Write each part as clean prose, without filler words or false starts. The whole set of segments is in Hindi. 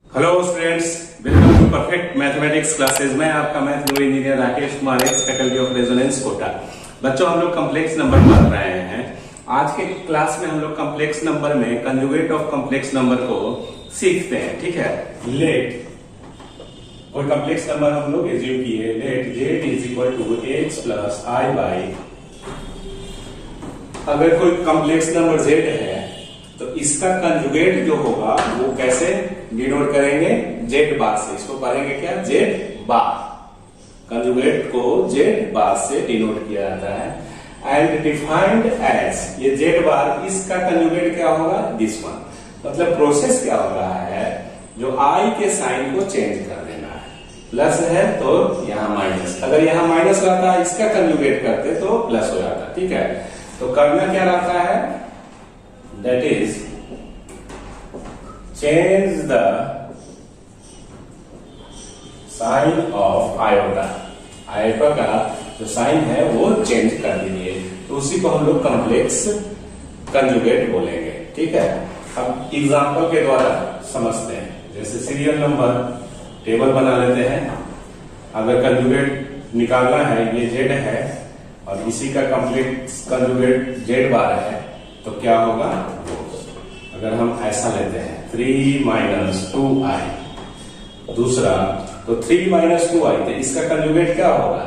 Hello students, welcome to perfect mathematics classes में आपका math guru engineer Rakesh Kumar ex faculty of Resonance Kota. बच्चों, हम लोग कॉम्प्लेक्स नंबर पढ़ रहे हैं। आज के क्लास में हम लोग कॉम्प्लेक्स नंबर में कंजुगेट ऑफ कॉम्प्लेक्स नंबर को सीखते हैं। ठीक है, लेट कोई कॉम्प्लेक्स नंबर हम लोग एज्यूम किए, let Z is equal to X plus I Y. अगर कोई कॉम्प्लेक्स नंबर जेड है तो इसका कंजुगेट जो होगा वो कैसे डिनोट करेंगे? जेड बार से। इसको पढ़ेंगे क्या? जेड बार। कंजुगेट को जेड बार से डिनोट किया जाता है एंड डिफाइंड एज, ये जेड बार, इसका कंजुगेट क्या होगा? This one. मतलब प्रोसेस क्या हो रहा है, जो आई के साइन को चेंज कर देना है। प्लस है तो यहां माइनस, अगर यहां माइनस रहता है इसका कंजुगेट करते तो प्लस हो जाता। ठीक है, तो करना क्या रहता है? That is change the sign of iota। Iota का जो साइन है वो चेंज कर दीजिए, तो उसी को हम लोग कॉम्प्लेक्स कंजुगेट बोलेंगे। ठीक है, अब एग्जांपल के द्वारा समझते हैं। जैसे सीरियल नंबर टेबल बना लेते हैं। अगर कंजुगेट निकालना है, ये जेड है और इसी का कॉम्प्लेक्स कंजुगेट जेड बार है, तो क्या होगा? अगर हम ऐसा लेते हैं 3 माइनस 2i, दूसरा तो 3 माइनस 2i, तो इसका कंजुगेट क्या होगा?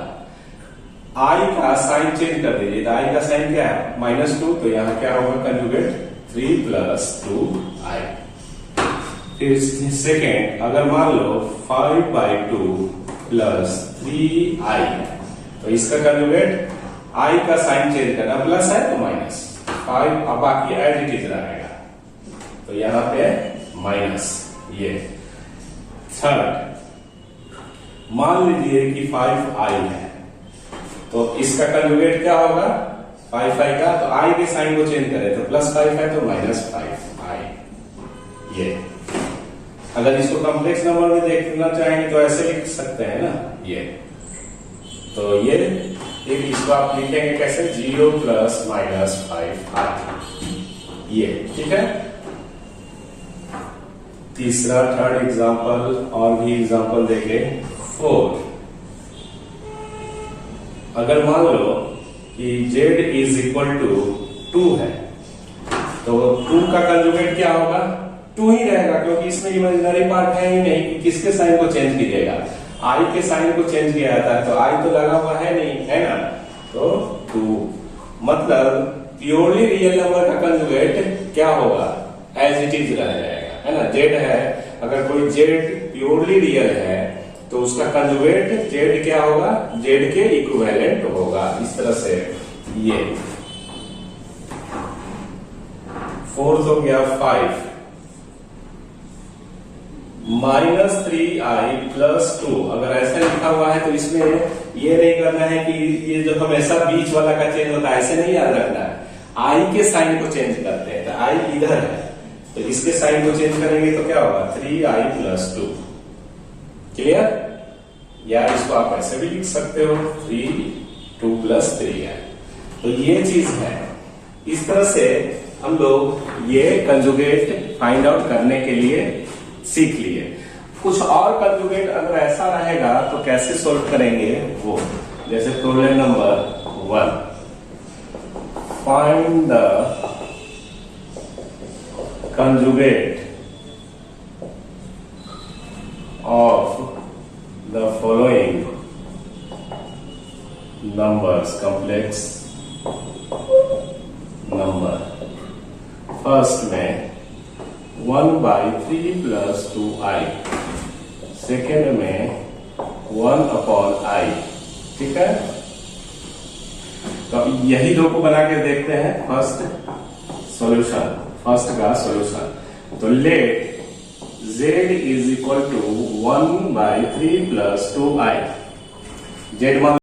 i का साइन चेंज कर दीजिए, तो i का साइन क्या है? -2, तो यहां क्या होगा कंजुगेट? 3 plus 2i। फिर सेकेंड, अगर मान लो 5/2 प्लस 3i, तो इसका कंजुगेट i का साइन चेंज करना, प्लस है तो माइनस 5, अब बाकी एज इट इज रहेगा, तो यहां पे माइनस ये। थर्ड, मान लीजिए कि 5i है, तो इसका कंजुगेट क्या होगा? 5i का, तो i के साइन को चेंज करें तो +5 है तो -5i। ये अगर इसको कॉम्प्लेक्स नंबर में देखना चाहेंगे तो ऐसे लिख सकते हैं ना, ये। तो ये एक, इसको आप लिखेंगे कैसे? 0 प्लस -5i, ये। ठीक है, तीसरा, थर्ड एग्जांपल और भी एग्जांपल देखें। 4, अगर मान लो कि z इज इक्वल टू 2 है, तो 2 का कंजुगेट क्या होगा? 2 ही रहेगा, क्योंकि इसमें इमेजिनरी पार्ट है ही नहीं कि किसके साइन को चेंज कीजिएगा। i के साइन को चेंज किया जाता है, तो i तो लगा हुआ है नहीं, है ना, तो 2। मतलब प्योरली रियल नंबर का कंजुगेट क्या होगा? एज इट इज रह जाएगा, है ना। जेड है, अगर कोई जेड प्योरली रियल है तो उसका कंजुगेट जेड क्या होगा? जेड के इक्विवेलेंट होगा। इस तरह से ये 4 हो गया 5 -3i प्लस 2। अगर ऐसा लिखा हुआ है तो इसमें ये नहीं करना है कि ये जो हमेशा बीच वाला का चेंज होता है, ऐसे नहीं याद रखना है। आई के साइन को चेंज करते हैं, तो आई इधर है तो इसके साइन को चेंज करेंगे तो क्या होगा? 3i plus 2। क्लियर? या इसको आप ऐसे भी लिख सकते हो, 2 प्लस 3i। तो ये चीज है। इस तरह से हम लोग ये कंजुगेट फाइंड आउट करने के लिए सीख लिए। कुछ और कंजुगेट अगर ऐसा रहेगा तो कैसे सोल्व करेंगे वो, जैसे problem number 1, find the conjugate of the following numbers, complex number। First में 1/3 प्लस 2i, सेकेंड में 1/i। ठीक है, तो यही दो को बना के देखते हैं। फर्स्ट का सॉल्यूशन, तो let z is equal to 1/3 plus 2i। Z मान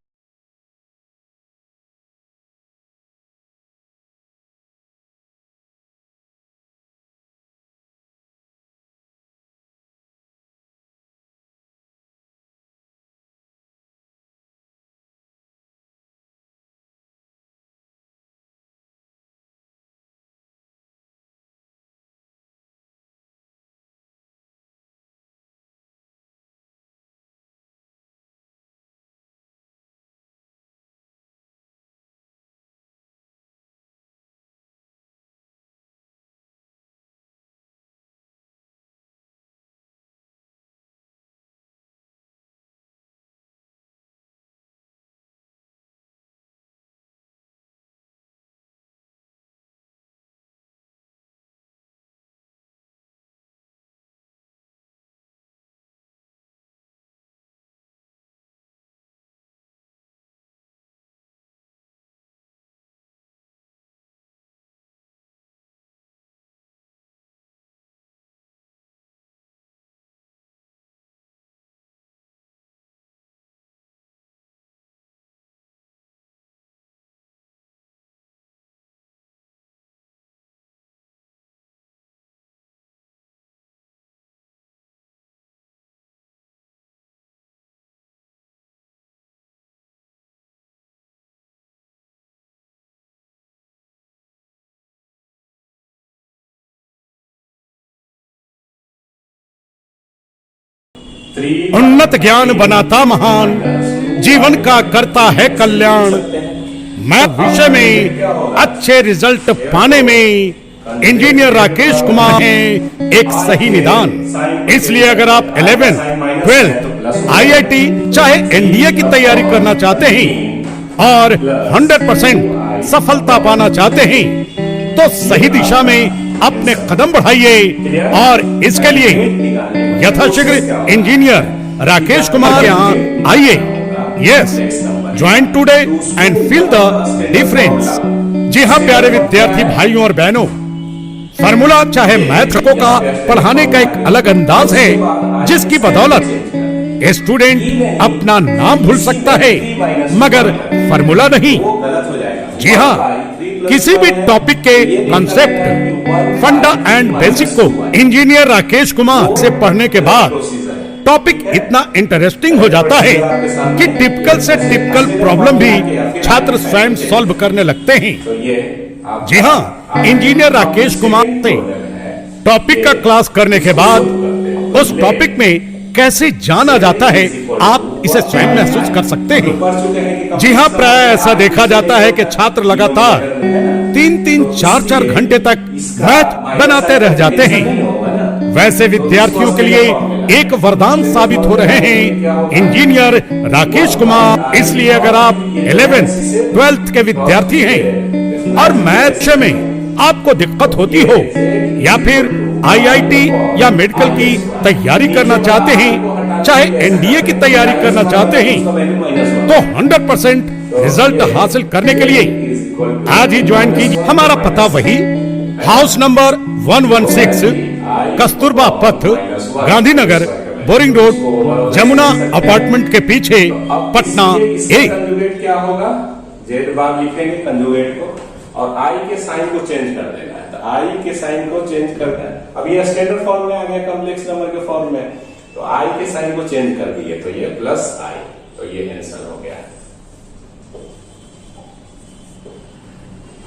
उन्नत ज्ञान बनाता महान, जीवन का करता है कल्याण। मैथ विषय में अच्छे रिजल्ट पाने में इंजीनियर राकेश कुमार हैं एक सही निदान। इसलिए अगर आप 11th, 12th, IIT चाहे NDA की तैयारी करना चाहते हैं और 100% सफलता पाना चाहते हैं तो सही दिशा में अपने कदम बढ़ाइए और इसके लिए यथाशीघ्र इंजीनियर राकेश कुमार यहाँ आइए। Yes, join today and feel the difference. जी हाँ प्यारे विद्यार्थी भाइयों और बहनों, फार्मूला चाहे मैथ का पढ़ाने का एक अलग अंदाज है जिसकी बदौलत स्टूडेंट अपना नाम भूल सकता है मगर फार्मूला नहीं। जी हाँ, किसी भी टॉपिक के कंसेप्ट, फंडा एंड बेसिक को इंजीनियर राकेश कुमार से पढ़ने के बाद टॉपिक इतना इंटरेस्टिंग हो जाता है कि टिपिकल से टिपिकल प्रॉब्लम भी छात्र स्वयं सॉल्व करने लगते हैं। जी हाँ, इंजीनियर राकेश कुमार से टॉपिक का क्लास करने के बाद उस टॉपिक में कैसे जाना जाता है आप इसे स्वयं महसूस कर सकते हैं। जी हाँ, प्राय ऐसा देखा जाता है कि छात्र लगातार 3-3, 4-4 घंटे तक मैथ बनाते रह जाते हैं। वैसे विद्यार्थियों के लिए एक वरदान साबित हो रहे हैं इंजीनियर राकेश कुमार। इसलिए अगर आप 11th, 12th के विद्यार्थी हैं और मैथ में आपको दिक्कत होती हो या फिर IIT या मेडिकल की तैयारी करना चाहते हैं, चाहे NDA की तैयारी करना चाहते हैं तो 100% रिजल्ट हासिल करने के लिए आज ही ज्वाइन कीजिए। हमारा पता वही हाउस नंबर 116, कस्तूरबा पथ, Gandhinagar, boring road, Jamuna apartment के पीछे, पटना। क्या होगा, जेड बार लिखेंगे कंजुगेट को और आई के साइन को चेंज कर देना है। तो आई के साइन को चेंज करना है। अब ये स्टैंडर्ड फॉर्म में आ गया, कॉम्प्लेक्स नंबर के फॉर्म में, तो आई के साइन को चेंज कर दिए तो ये प्लस आई, तो ये आंसर हो गया।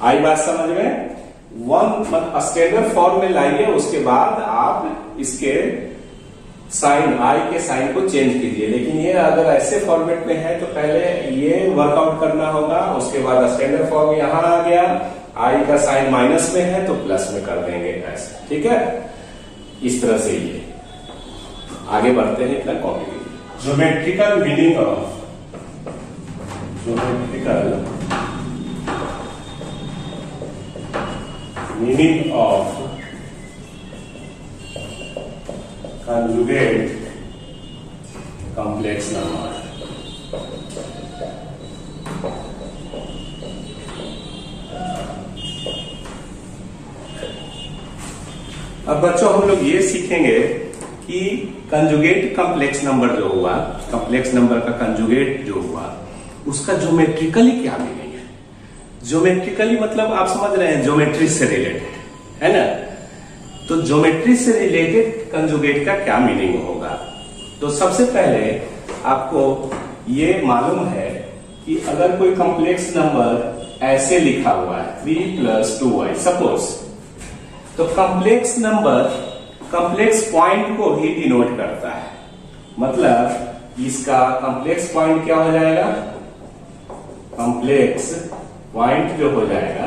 आई बात समझ में? मतलब स्टैंडर्ड फॉर्म में लाइए, उसके बाद आप इसके साइन, आई के साइन को चेंज कीजिए। लेकिन ये अगर ऐसे फॉर्मेट में है तो पहले ये वर्कआउट करना होगा, उसके बाद स्टैंडर्ड फॉर्म यहां आ गया, आई का साइन माइनस में है तो प्लस में कर देंगे ऐसे, ठीक है। इस तरह से ये आगे बढ़ते हैं। इतना copy geometrical meaning of conjugate complex number। अब बच्चों हम लोग ये सीखेंगे कि कंजुगेट कॉम्प्लेक्स नंबर जो हुआ, कॉम्प्लेक्स नंबर का कंजुगेट जो हुआ, उसका ज्योमेट्रिकली क्या मीनिंग है। ज्योमेट्रिकली मतलब आप समझ रहे हैं, ज्योमेट्री से रिलेटेड है ना। तो ज्योमेट्री से रिलेटेड कंजुगेट का क्या मीनिंग होगा। तो सबसे पहले आपको ये मालूम है कि अगर कोई कॉम्प्लेक्स नंबर ऐसे लिखा हुआ है 3 + 2y सपोज, तो कॉम्प्लेक्स नंबर कॉम्प्लेक्स पॉइंट को ही डिनोट करता है। मतलब इसका कॉम्प्लेक्स पॉइंट क्या हो जाएगा, कॉम्प्लेक्स पॉइंट जो हो जाएगा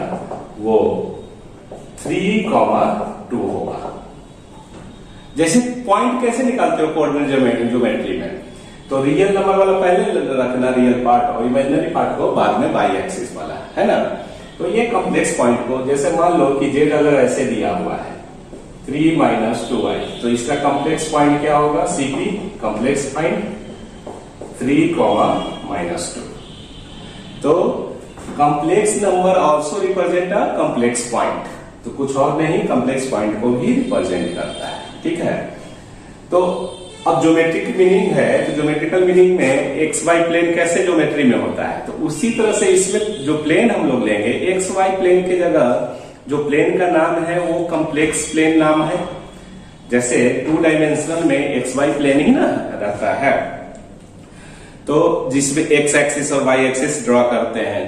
वो 3,2 होगा। जैसे पॉइंट कैसे निकालते हो कोऑर्डिनेट ज्योमेट्री में, तो रियल नंबर वाला पहले रखना, रियल पार्ट, और इमेजिनरी पार्ट को बाद में बाई एक्सिस वाला, है ना। तो ये कॉम्प्लेक्स पॉइंट को, जैसे मान लो कि जेड अगर ऐसे दिया हुआ है 3 - 2y, तो इसका कॉम्प्लेक्स पॉइंट क्या होगा, CP कॉम्प्लेक्स पॉइंट 3,-2। तो complex number also represent a complex point, तो कुछ और नहीं, कॉम्प्लेक्स पॉइंट को भी रिप्रेजेंट करता है, ठीक है। तो अब ज्योमेट्रिक मीनिंग है, तो ज्योमेट्रिकल मीनिंग में एक्स वाई प्लेन कैसे ज्योमेट्री में होता है, तो उसी तरह से इसमें जो प्लेन हम लोग लेंगे, एक्स वाई प्लेन की जगह जो प्लेन का नाम है वो कॉम्प्लेक्स प्लेन नाम है। जैसे 2 डायमेंशनल में एक्स वाई प्लेन ही ना रहता है, तो जिसमें एक्स एक्सिस और वाई एक्सिस ड्रॉ करते हैं,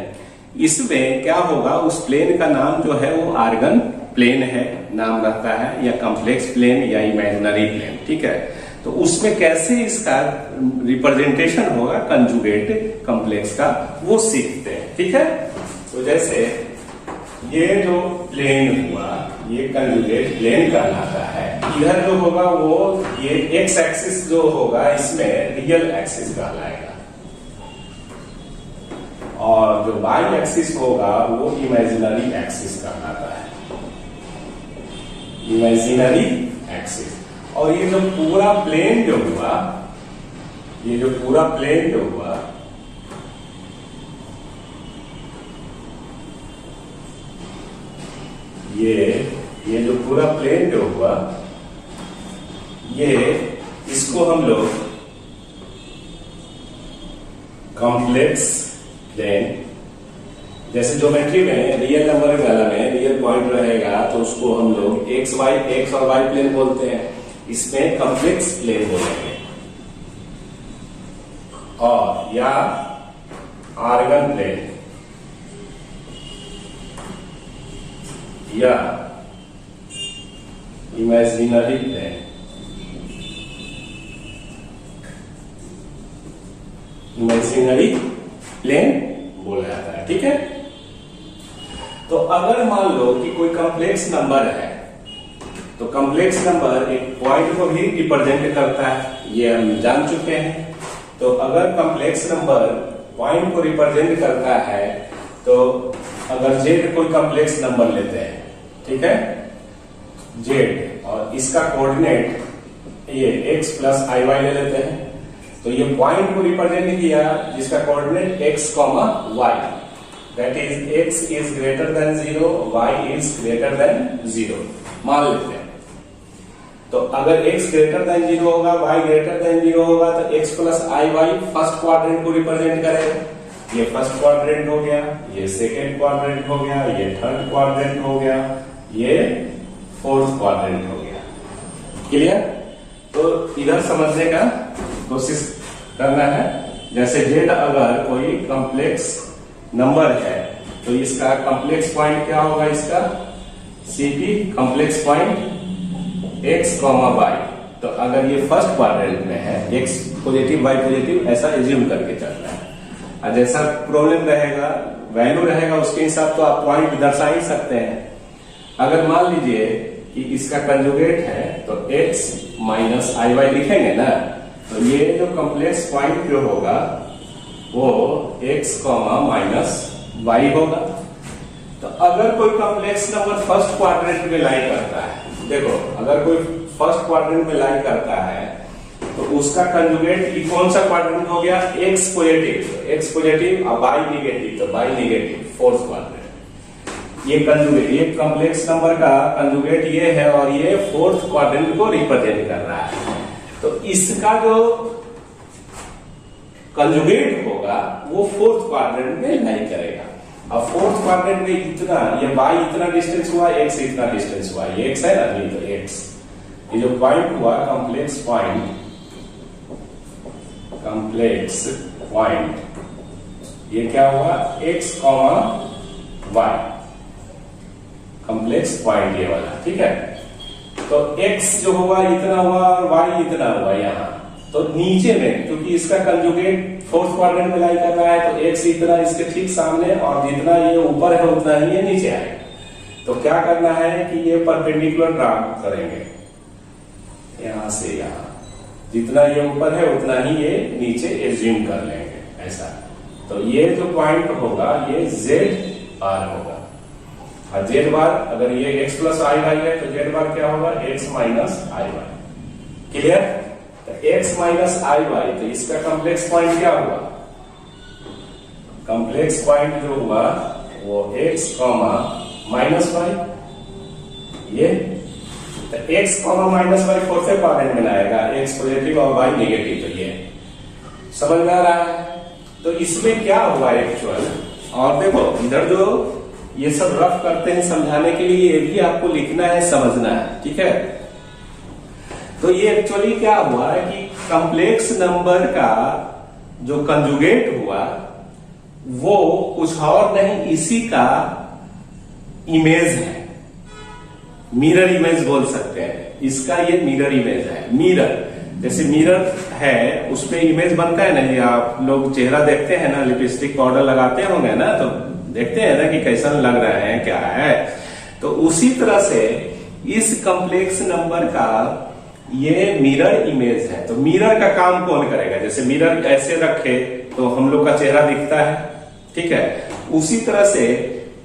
इसमें क्या होगा, उस प्लेन का नाम जो है वो आर्गन प्लेन है नाम रहता है, या कॉम्प्लेक्स प्लेन या इमेजिनरी प्लेन, ठीक है। तो उसमें कैसे इसका रिप्रेजेंटेशन होगा कंजुगेट कॉम्प्लेक्स का, वो सीखते हैं। ठीक है, तो जैसे ये जो प्लेन हुआ, ये कंजुगेट प्लेन कहलाता है। इधर जो होगा वो ये एक्स एक्सिस जो होगा इसमें रियल एक्सिस कहलाएगा, और जो वाई एक्सिस होगा वो इमेजिनरी एक्सिस कहलाता है, इमेजिनरी एक्सिस। और ये जो पूरा प्लेन जो हुआ, ये जो पूरा प्लेन जो हुआ, ये जो पूरा प्लेन जो हुआ, ये इसको हम लोग कॉम्प्लेक्स प्लेन, जैसे ज्योमेट्री में रियल नंबर वाला में रियल पॉइंट रहेगा तो उसको हम लोग एक्स और वाई प्लेन बोलते हैं, इसमें कॉम्प्लेक्स प्लेन बोलेंगे। और या आर्गन प्लेन या इमेजिनरी प्लेन, इमेजिनरी प्लेन बोला जाता है। ठीक है, तो अगर मान लो कि कोई कॉम्प्लेक्स नंबर है, तो कॉम्प्लेक्स नंबर एक पॉइंट को भी रिप्रेजेंट करता है, ये हम जान चुके हैं। तो अगर कॉम्प्लेक्स नंबर पॉइंट को रिप्रेजेंट करता है, तो अगर जेड कोई कॉम्प्लेक्स नंबर लेते हैं, ठीक है, जेड, और इसका कोऑर्डिनेट ये x प्लस आई वाई ले लेते हैं, तो ये पॉइंट को रिप्रेजेंट किया जिसका coordinate x, y, that is x is greater than 0, y is greater than 0 मान लेते हैं। तो अगर x ग्रेटर देन 0 होगा, y ग्रेटर देन 0 होगा, तो x plus I Y first quadrant को रिप्रेजेंट करेगा। ये फर्स्ट क्वाड्रेंट हो गया, ये सेकेंड क्वाड्रेंट हो गया, ये थर्ड क्वाड्रेंट हो गया, ये फोर्थ क्वाड्रेंट हो गया। क्लियर? तो इधर समझने का कोशिश करना है। जैसे z अगर कोई कॉम्प्लेक्स नंबर है, तो इसका कॉम्प्लेक्स पॉइंट क्या होगा, इसका CP complex point x, y। तो अगर ये फर्स्ट क्वाड्रेंट में है, x पॉजिटिव y पॉजिटिव, ऐसा एज्यूम करके चलना है। और जैसा प्रॉब्लम रहेगा, वैल्यू रहेगा, उसके हिसाब तो आप पॉइंट दर्शा ही सकते हैं। अगर मान लीजिए कि इसका कंजुगेट है, तो x माइनस आई वाई लिखेंगे ना, तो ये जो कॉम्प्लेक्स पॉइंट जो होगा वो x माइनस वाई होगा। तो अगर कोई कॉम्प्लेक्स नंबर फर्स्ट क्वाड्रेंट में लाई करता है, देखो अगर कोई फर्स्ट क्वाड्रेंट में लाई करता है, तो उसका कंजुगेट कौन सा क्वाड्रेंट हो गया, x पॉजिटिव और y निगेटिव, तो y निगेटिव फोर्थ क्वाड्रेंट। ये कंजुगेट, ये कॉम्प्लेक्स नंबर का कंजुगेट ये है, और ये फोर्थ क्वाड्रेंट को रिप्रेजेंट कर रहा है। तो इसका जो कंजुगेट होगा वो फोर्थ क्वाड्रेंट में लाई करेगा। अब फोर्थ क्वाड्रेंट में इतना, ये y इतना डिस्टेंस हुआ, x इतना डिस्टेंस हुआ, ये x है ना, नहीं तो x, ये जो पॉइंट हुआ कॉम्प्लेक्स पॉइंट, ये क्या हुआ, x, y, कॉम्प्लेक्स पॉइंट ये वाला। ठीक है, तो x जो हुआ इतना हुआ और y इतना हुआ यहाँ, तो नीचे में क्योंकि इसका कंजुगेट फोर्थ क्वाड्रेंट में लाई कर रहा है, तो x इतना इसके ठीक सामने, और जितना ये ऊपर है उतना ही ये नीचे आएगा। तो क्या करना है कि ये परपेंडिकुलर ड्रा करेंगे, यहां से यहां, जितना ये ऊपर है उतना ही ये नीचे एज्यूम कर लेंगे, ऐसा। तो ये जो पॉइंट होगा ये z बार होगा, और z बार अगर ये x प्लस आई वाई है, तो z बार क्या होगा, x minus I Y. Clear? तो x माइनस आई वाई, तो इसका कॉम्प्लेक्स पॉइंट क्या हुआ, कॉम्प्लेक्स पॉइंट जो हुआ वो x माइनस वाई, ये तो x minus Y fourth quadrant में आएगा, x पॉजिटिव और y नेगेटिव। तो ये समझ में आ रहा है? तो इसमें क्या हुआ एक्चुअल, और देखो इधर जो ये सब रफ करते हैं समझाने के लिए, ये भी आपको लिखना है, समझना है। ठीक है, तो ये एक्चुअली क्या हुआ है कि कॉम्प्लेक्स नंबर का जो कंजुगेट हुआ वो कुछ और नहीं, इसी का इमेज है, मिरर इमेज बोल सकते हैं, इसका ये मिरर इमेज है। मिरर जैसे मिरर है उस पे इमेज बनता है ना, ये आप लोग चेहरा देखते हैं ना, लिपस्टिक पाउडर लगाते होंगे ना, तो देखते हैं ना कि कैसा लग रहा है क्या है। तो उसी तरह से इस कॉम्प्लेक्स नंबर का ये मिरर इमेज है। तो मिरर का काम कौन करेगा? जैसे मिरर ऐसे रखे तो हम लोग का चेहरा दिखता है, ठीक है। उसी तरह से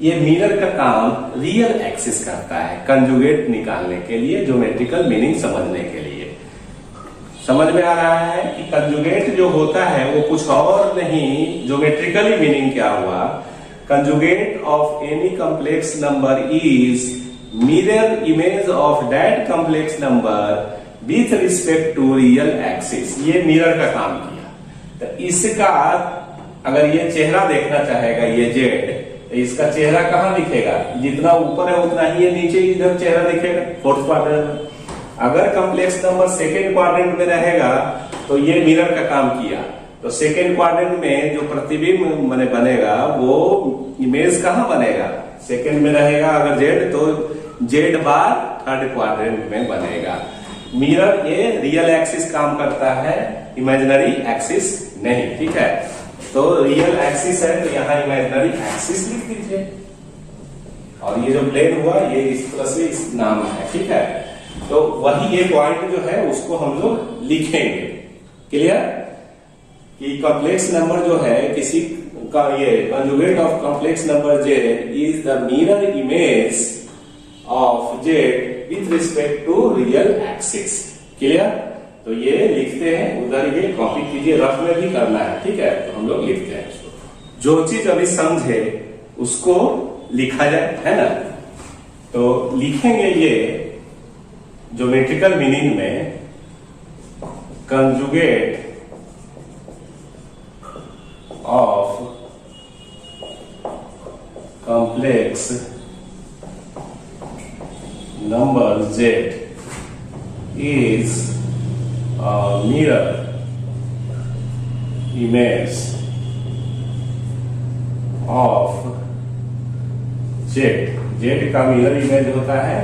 ये मिरर का काम रियल एक्सिस करता है, कंजुगेट निकालने के लिए, ज्योमेट्रिकल मीनिंग समझने के लिए। समझ में आ रहा है कि कंजुगेट जो होता है वो कुछ और नहीं, ज्योमेट्रिकली मीनिंग क्या हुआ? Conjugate of any complex number is mirror image of that complex number with respect to real axis. ये मिरर का काम किया। तो इसका अगर ये चेहरा देखना चाहेगा, ये जेड, तो इसका चेहरा कहाँ दिखेगा? जितना ऊपर है उतना ही ये नीचे इधर चेहरा दिखेगा, फोर्थ क्वाड्रेंट में। अगर कॉम्प्लेक्स नंबर सेकेंड क्वाड्रेंट में रहेगा तो ये मिरर का काम किया। तो सेकेंड क्वाड्रेंट में जो प्रतिबिंब बनेगा वो इमेज कहाँ बनेगा? सेकेंड में रहेगा अगर जेड, तो जेड बार थर्ड क्वाड्रेंट में बनेगा। मिरर ये रियल एक्सिस काम करता है, इमेजिनरी एक्सिस नहीं, ठीक है। तो रियल एक्सिस है तो यहाँ इमेजिनरी एक्सिस लिख दीजिए, और ये जो प्लेन हुआ ये इस तरह से इस नाम है, ठीक है। तो वही ये पॉइंट जो है उसको हम लोग लिखेंगे। क्लियर? कि कॉम्प्लेक्स नंबर जो है किसी का, ये conjugate of complex number Z is the mirror image of Z with respect to real axis. Clear? तो ये लिखते हैं, उधर ये कॉपी कीजिए, रफ में भी करना है, ठीक है। तो हम लोग लिखते हैं उसको, जो चीज अभी समझे उसको लिखा जाए, है ना। तो लिखेंगे ये ज्योमेट्रिकल मीनिंग में, conjugate of complex number Z is a mirror image of Z। Z का मिरर इमेज होता है।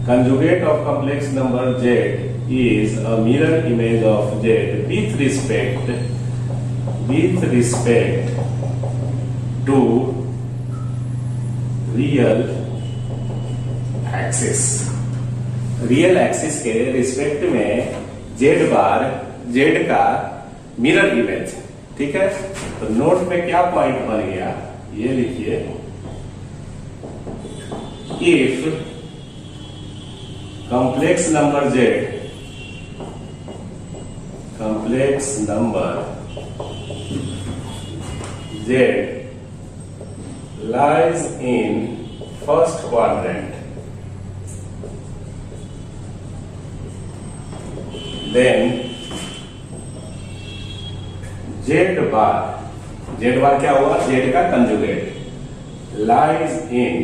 Conjugate of complex number Z is a mirror image of Z with respect to real axis। Real axis के रिस्पेक्ट में जेड बार, जेड का मिरर इमेज, ठीक है। तो नोट में क्या पॉइंट बन गया ये लिखिए, if complex number Z, complex number Z lies in first quadrant, then Z bar क्या हुआ? जेड का कंजुगेट लाइज इन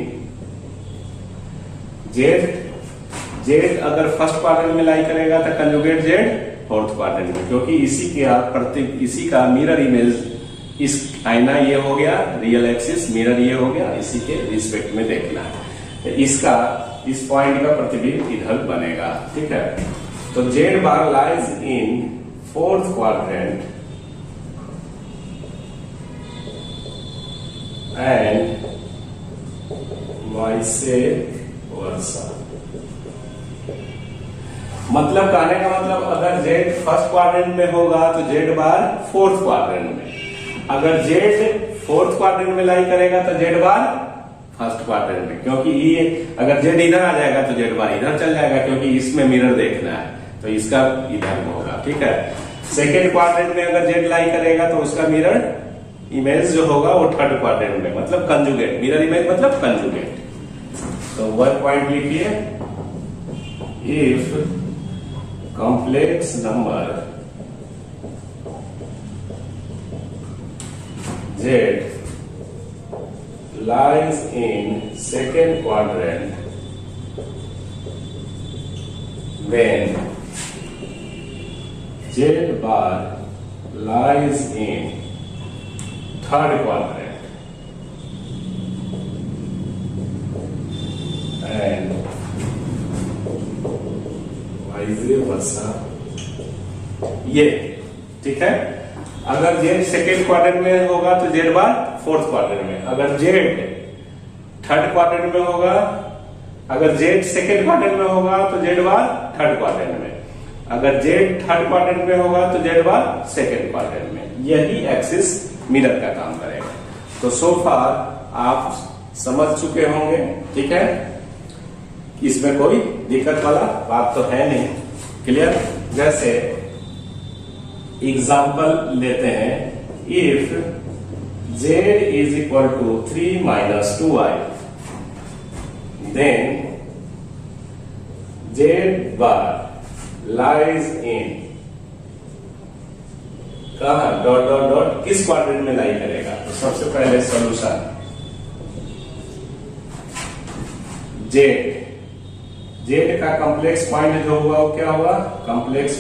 जेड अगर फर्स्ट क्वाड्रेंट में लाई करेगा तो कंजुगेट जेड फोर्थ क्वाड्रेंट में, क्योंकि इसी का मिरर इमेज, इस आईना ये हो गया रियल एक्सिस, मिरर ये हो गया, इसी के रिस्पेक्ट में देखना है। तो इसका इस पॉइंट का प्रतिबिंब इधर बनेगा, ठीक है। तो Z bar lies in fourth quadrant and vice versa. मतलब कहने का मतलब, अगर जेड फर्स्ट क्वाड्रेंट में होगा तो जेड बार फोर्थ क्वाड्रेंट में, अगर जेड फोर्थ क्वाड्रेंट में लाई करेगा तो जेड बार फर्स्ट क्वाड्रेंट में, क्योंकि ये अगर जेड इधर आ जाएगा तो जेड बार इधर चल जाएगा, क्योंकि इसमें मिरर देखना है तो इसका इधर होगा, ठीक है। सेकेंड क्वाड्रेंट में अगर जेड लाई करेगा तो उसका मिरर इमेज जो होगा वो थर्ड क्वाड्रेंट में, मतलब कंजुगेट, मिरर इमेज मतलब कंजुगेट। तो वन पॉइंट लिखिए, if complex number Z lies in second quadrant when Z bar lies in third quadrant and vice versa ये, ठीक है। अगर जेड सेकेंड क्वाड्रेंट में होगा तो जेड बार फोर्थ क्वाड्रेंट में, अगर जेड थर्ड क्वाड्रेंट में होगा, अगर जेड सेकेंड क्वाड्रेंट में होगा तो जेड बार थर्ड क्वाड्रेंट में, अगर जेड थर्ड क्वाड्रेंट में होगा तो जेड बार सेकेंड क्वाड्रेंट में। यही एक्सिस मिरर का काम करेगा। तो सो फार आप समझ चुके होंगे, ठीक है। इसमें कोई दिक्कत वाला बात तो है नहीं, क्लियर। जैसे एग्जाम्पल लेते हैं, if z is equal to 3 minus 2i, then z bar lies in, कहा डॉट डॉट डॉट, किस क्वाड्रेंट में लाई करेगा। तो सबसे पहले सॉल्यूशन, जेड का कॉम्प्लेक्स पॉइंट जो हुआ वो क्या हुआ, कॉम्प्लेक्स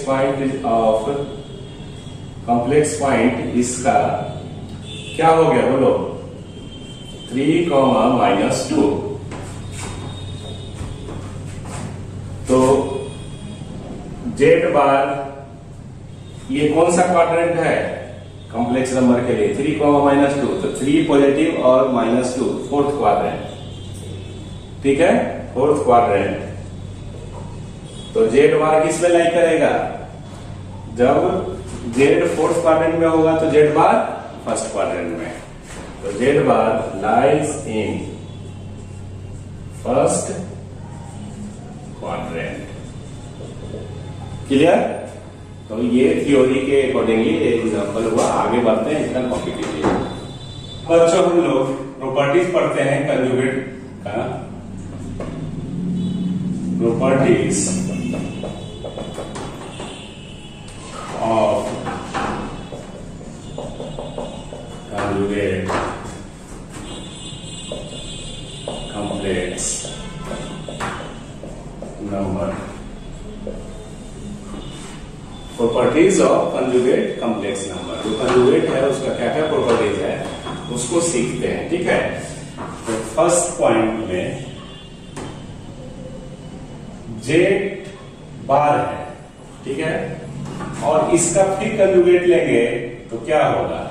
पॉइंट इसका क्या हो गया बोलो, 3, -2। तो जेड बार ये कौन सा क्वाड्रेंट है कॉम्प्लेक्स नंबर के लिए, 3, -2, तो 3 पॉजिटिव और -2 फोर्थ क्वाड्रेंट, ठीक है, फोर्थ क्वाड्रेंट। तो जेड बार किस में लाई करेगा, जब जेड फोर्थ क्वाड्रेंट में होगा तो जेड बार फर्स्ट क्वाड्रेंट में, तो Z bar lies in first quadrant, clear. तो ये थ्योरी के अकॉर्डिंगली एग्जांपल हुआ। आगे बढ़ते हैं, इसका कॉपी कीजिए। बच्चों हम लोग प्रॉपर्टीज पढ़ते हैं कंजुगेट का, properties of conjugate complex number, properties of conjugate complex number. जो कंजुगेट है उसका क्या क्या प्रॉपर्टीज है उसको सीखते हैं, ठीक है। तो फर्स्ट पॉइंट में जेड बार है, ठीक है, और इसका फिर कंजुगेट लेंगे तो क्या होगा,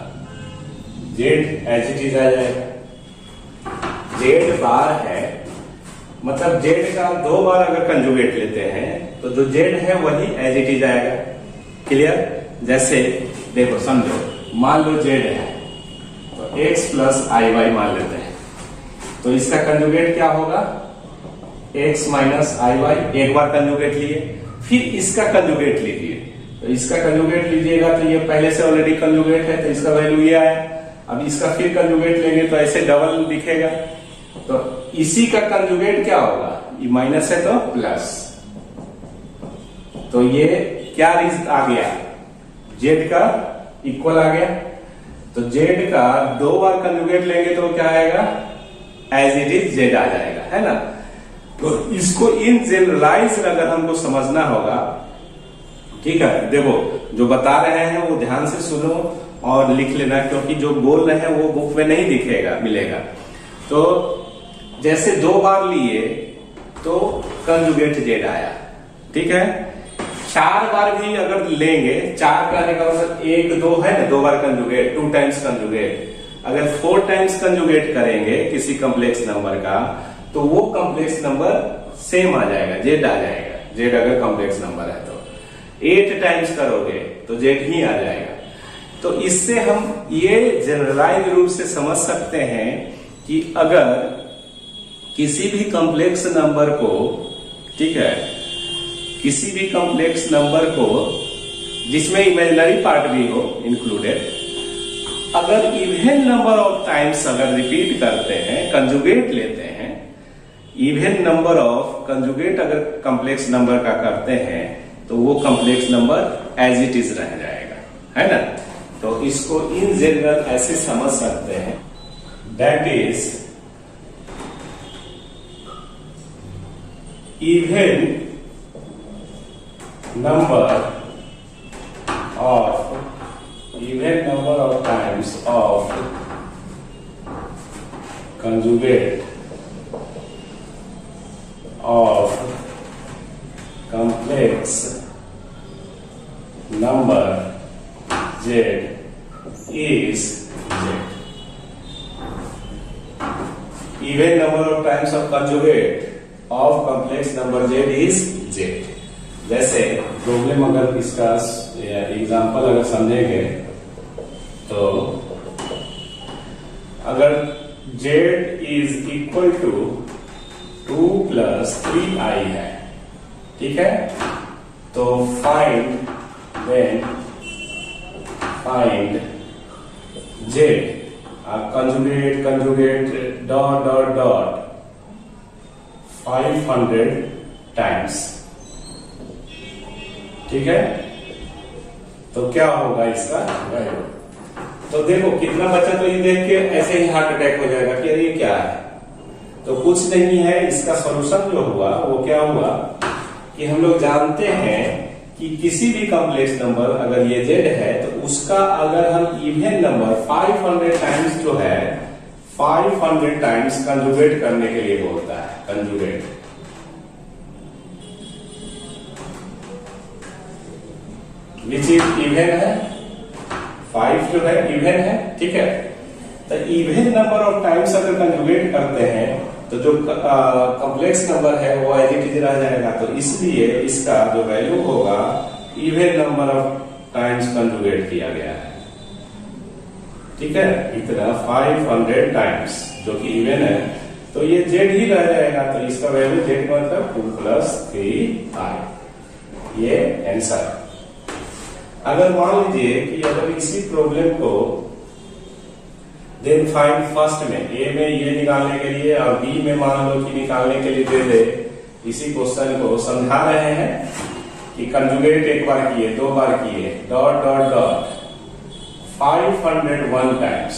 जेड एज इट इज आ जाएगा। जेड बार है मतलब जेड का 2 बार अगर कंजुगेट लेते हैं तो जो जेड है वही एज इट इज आएगा, क्लियर। जैसे देखो समझो, मान लो जेड है तो x प्लस आई वाई मान लेते हैं, तो इसका कंजुगेट क्या होगा, x माइनस आई वाई। एक बार कंजुगेट लिए, फिर इसका कंजुगेट लीजिए, तो इसका कंजुगेट लीजिएगा तो ये पहले से ऑलरेडी कंजुगेट है तो इसका वैल्यू ये आया। अब इसका फिर कंजुगेट लेंगे तो ऐसे डबल दिखेगा, तो इसी का कंजुगेट क्या होगा, ये माइनस है तो प्लस, तो ये क्या आ गया, जेड का इक्वल आ गया। तो जेड का 2 बार कंजुगेट लेंगे तो क्या आएगा, एज इट इज जेड आ जाएगा, है ना। तो इसको इन जनरलाइज अगर हमको समझना होगा, ठीक है। देखो जो बता रहे हैं वो ध्यान से सुनो और लिख लेना, क्योंकि जो बोल रहे हैं वो बुक में नहीं दिखेगा, मिलेगा। तो जैसे 2 बार लिए तो कंजुगेट जेड आया, ठीक है। 4 बार भी अगर लेंगे, 4 का आने का मतलब 1 2 है ना, 2 बार कंजुगेट, 2 टाइम्स कंजुगेट। अगर 4 टाइम्स कंजुगेट करेंगे किसी कॉम्प्लेक्स नंबर का तो वो कॉम्प्लेक्स नंबर सेम आ जाएगा, जेड आ जाएगा। जेड अगर कॉम्प्लेक्स नंबर है तो 8 टाइम्स करोगे तो जेड ही आ जाएगा। तो इससे हम ये जनरलाइज रूप से समझ सकते हैं कि अगर किसी भी कॉम्प्लेक्स नंबर को, ठीक है, किसी भी कॉम्प्लेक्स नंबर को जिसमें इमेजिनरी पार्ट भी हो इंक्लूडेड, अगर इवन नंबर ऑफ टाइम्स अगर रिपीट करते हैं, कंजुगेट लेते हैं, इवन नंबर ऑफ कंजुगेट अगर कॉम्प्लेक्स नंबर का करते हैं तो वो complex number as it is रह जाएगा, है ना। तो इसको इन जनरल ऐसे समझ सकते हैं, that is even number of times of conjugate of complex number z is z. Even number of times of conjugate of complex number z is z. जैसे प्रॉब्लम अगर इसका एग्जांपल अगर समझेंगे तो अगर z is equal to 2 + 3i है, ठीक है, तो find z conjugate dot 500 times, ठीक है। तो क्या होगा इसका वैल्यू? तो देखो कितना बचा, तो ये देख के ऐसे ही हार्ट अटैक हो जाएगा कि ये क्या है। तो कुछ नहीं है, इसका सॉल्यूशन जो हुआ वो क्या हुआ कि हम लोग जानते हैं कि किसी भी कॉम्प्लेक्स नंबर अगर ये z है तो उसका अगर हम इवन नंबर 500 टाइम्स जो है 500 टाइम्स कंजुगेट करने के लिए बोलता है, कंजुगेट। विच इज इवन है, 5 जो है इवन है, ठीक है। तो इवन नंबर ऑफ टाइम्स अगर कंजुगेट करते हैं तो जो कॉम्प्लेक्स नंबर है वो एज इट इज रह जाएगा। तो इसलिए इसका जो वैल्यू होगा even number of times conjugate किया गया है, ठीक है, इतना 500 टाइम्स जो कि इवन है, तो ये z ही रह जाएगा। तो इसका वैल्यू z मतलब 2 + 3i, ये आंसर। अगर मान लीजिए कि अगर इसी प्रॉब्लम को देन फाइंड फर्स्ट में ए में ये निकालने के लिए और बी में मान लो कि निकालने के लिए दे दे, इसी क्वेश्चन को समझा रहे हैं कि कंजुगेट एक बार किए, 2 बार किए, dot dot dot 501 times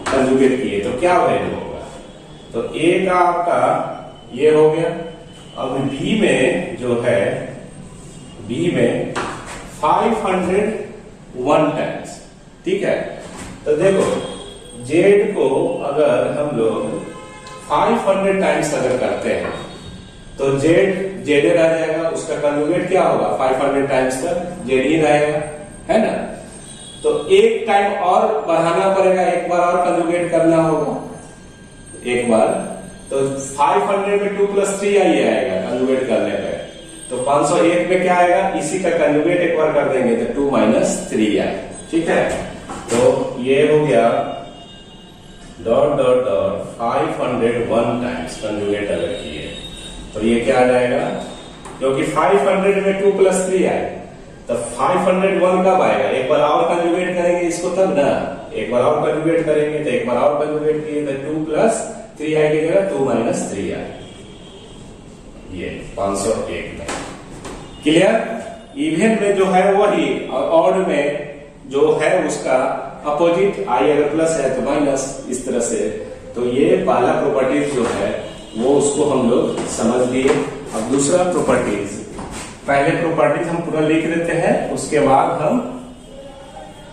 conjugate किए तो क्या वैल्यू होगा। तो ए का आपका ये हो गया। अब बी में जो है, बी में 501 टाइम्स, ठीक है। तो देखो z को अगर हम लोग 500 टाइम्स अगर करते हैं तो z रह जाएगा, उसका कंजुगेट क्या होगा 500 टाइम्स तक z ही रहेगा, है ना। तो एक टाइम और बढ़ाना पड़ेगा, एक बार और कंजुगेट करना होगा एक बार। तो 500 में 2 + 3i आएगा कंजुगेट करने पे, तो 501 में क्या आएगा, इसी का कंजुगेट एक बार कर देंगे तो 2 - 3i, ठीक है। तो ये हो गया dot dot dot 501 times conjugate अगर किए तो ये क्या आ जाएगा, क्योंकि 500 में 2 + 3i, तो 501 कब आएगा, एक बार और कंजुगेट करेंगे इसको तब ना, एक बार और कंजुगेट करेंगे तो एक बार और कंजुगेट किए तो 2 + 3i की जगह 2 - 3i, ये 501 में। क्लियर। इवन में जो है वही, और ऑड में जो है उसका अपोजिट, आई अगर प्लस है तो माइनस, इस तरह से। तो ये पहला प्रॉपर्टीज जो है वो उसको हम लोग समझ लिए। अब दूसरा प्रॉपर्टीज, पहले प्रॉपर्टीज हम पूरा लिख देते हैं, उसके बाद हम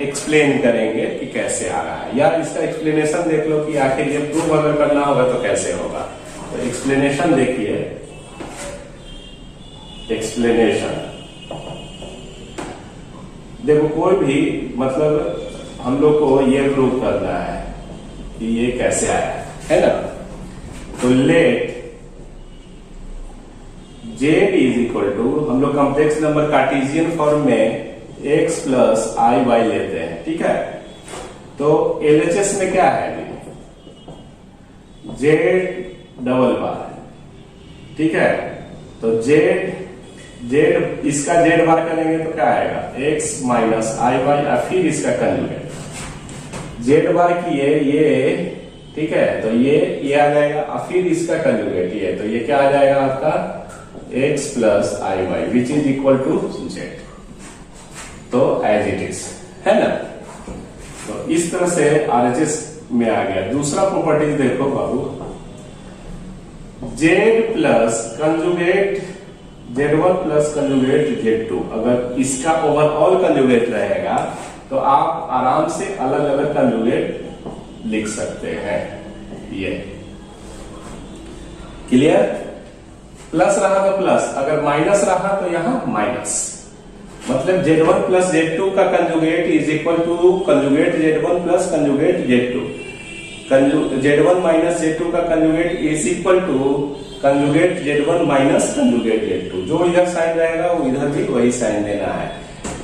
एक्सप्लेन करेंगे कि कैसे आ रहा है। यार इसका एक्सप्लेनेशन देख लो कि आखिर ये प्रूव अगर करना होगा तो कैसे होगा। तो एक्सप्लेनेशन देखिए, एक्सप्लेनेशन देखो, कोई भी मतलब हम लोग को ये प्रूव करना है कि ये कैसे आया है ना। तो let z is equal to, हम लोग कॉम्प्लेक्स नंबर कार्टेशियन फॉर्म में x + i लेते हैं, ठीक है। तो LHS में क्या है, z डबल बार, ठीक है। तो z इसका z बार करेंगे तो क्या आएगा, x - i और फिर इसका कंजुगेट z बार किए ये, ठीक है। तो ये आ जाएगा और फिर इसका कंजुगेट ये, तो ये क्या आ जाएगा आपका x + i which is equal to z। तो एज इट इज, है ना। तो इस तरह से RHS में आ गया। दूसरा प्रॉपर्टीज देखो बाबू, z plus conjugate Z1 plus conjugate Z2, अगर इसका ओवरऑल कंजुगेट रहेगा तो आप आराम से अलग अलग कंजुगेट लिख सकते हैं। ये क्लियर। प्लस रहा तो प्लस, अगर माइनस रहा तो यहां माइनस, मतलब Z1 प्लस Z2 का conjugate is equal to conjugate Z1 plus conjugate Z2। Z1 minus Z2 का conjugate is equal to conjugate Z1 minus conjugate Z2। जो इधर साइन रहेगा वो इधर भी वही साइन देना है।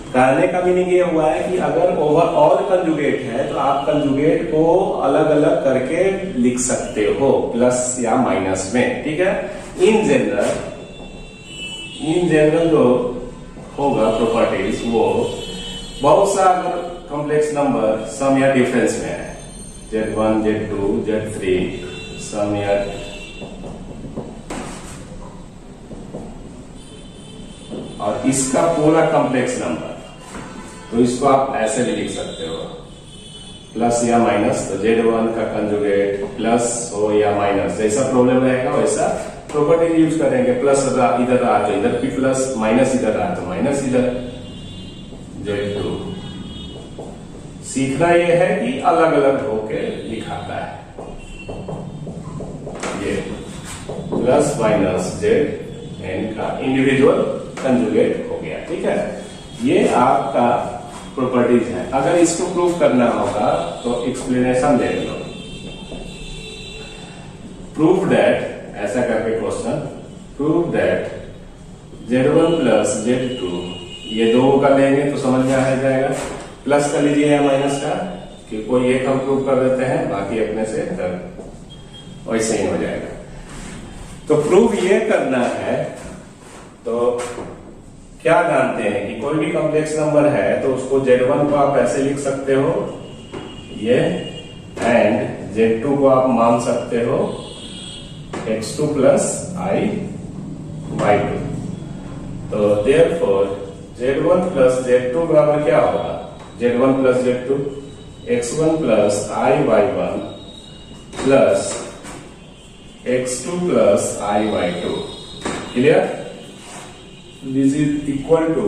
कहने का मीनिंग ये हुआ है कि अगर ओवरऑल कंजुगेट है तो आप कंजुगेट को अलग अलग करके लिख सकते हो प्लस या माइनस में, ठीक है। इन जनरल जो होगा प्रॉपर्टीज वो बहुत सा अगर कॉम्प्लेक्स नंबर सम या डिफरेंस में है, Z1 Z2 Z3 सम या और इसका पूरा कॉम्प्लेक्स नंबर, तो इसको आप ऐसे भी लिख सकते हो प्लस या माइनस। तो Z1 का कंजुगेट प्लस हो या माइनस, जैसा प्रॉब्लम रहेगा वैसा प्रॉपर्टी यूज करेंगे। प्लस इधर रहा तो इधर भी प्लस, माइनस इधर रहा तो माइनस इधर। Z2 सीखना यह है कि अलग अलग होके लिखाता है, ये प्लस माइनस ZN का इंडिविजुअल कंजुगेट हो गया, ठीक है। ये आपका प्रॉपर्टीज है। अगर इसको प्रूव करना होगा तो एक्सप्लेनेशन देख लो। प्रूव दैट, ऐसा करके question, prove that Z1 plus Z2, ये दो का लेंगे तो समझ में आ जाएगा। प्लस कर लीजिए या माइनस का, कि कोई एक हम प्रूव कर देते हैं, बाकी अपने से वैसे ही हो जाएगा। तो प्रूव ये करना है तो क्या जानते हैं कि कोई भी कॉम्प्लेक्स नंबर है तो उसको Z1 को आप ऐसे लिख सकते हो ये, एंड Z2 को आप मान सकते हो x2 प्लस i/2। तो देयरफॉर Z1 प्लस Z2 बराबर क्या होगा? Z1 plus Z2 x1 plus i/1 plus x2 plus i/2। Clear? This is equal to,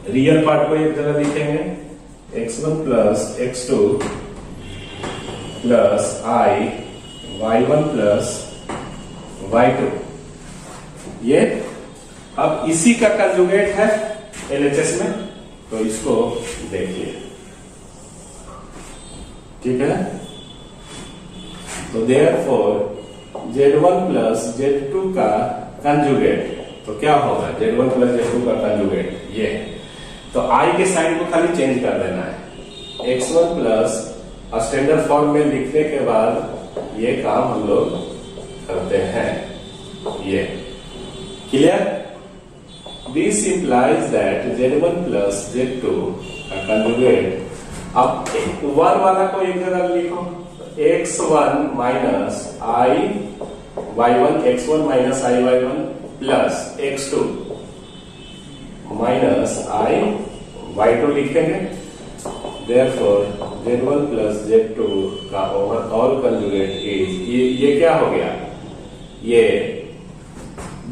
real part को एक जगह लिखेंगे, x1 plus x2 plus i/1 plus y2। ये अब इसी का कंजुगेट है LHS में, तो इसको देखिए, ठीक है। तो देयरफॉर Z1 प्लस Z2 का कंजुगेट तो क्या होगा? Z1 प्लस Z2 का कंजुगेट ये, तो I के साइन को खाली चेंज कर देना है। x1 प्लस स्टैंडर्ड फॉर्म में लिखने के बाद ये काम हम लोग करते हैं, ये clear. This implies that Z1 plus Z2 का कंजुगेट, अब 1 वाला को एक जगह लिखो, x1 minus i/1, x1 minus i/1 plus x2 minus i/2 लिखेंगे। देयरफॉर Z1 प्लस Z2 का ओवरऑल कंजुगेट इज, ये क्या हो गया? ये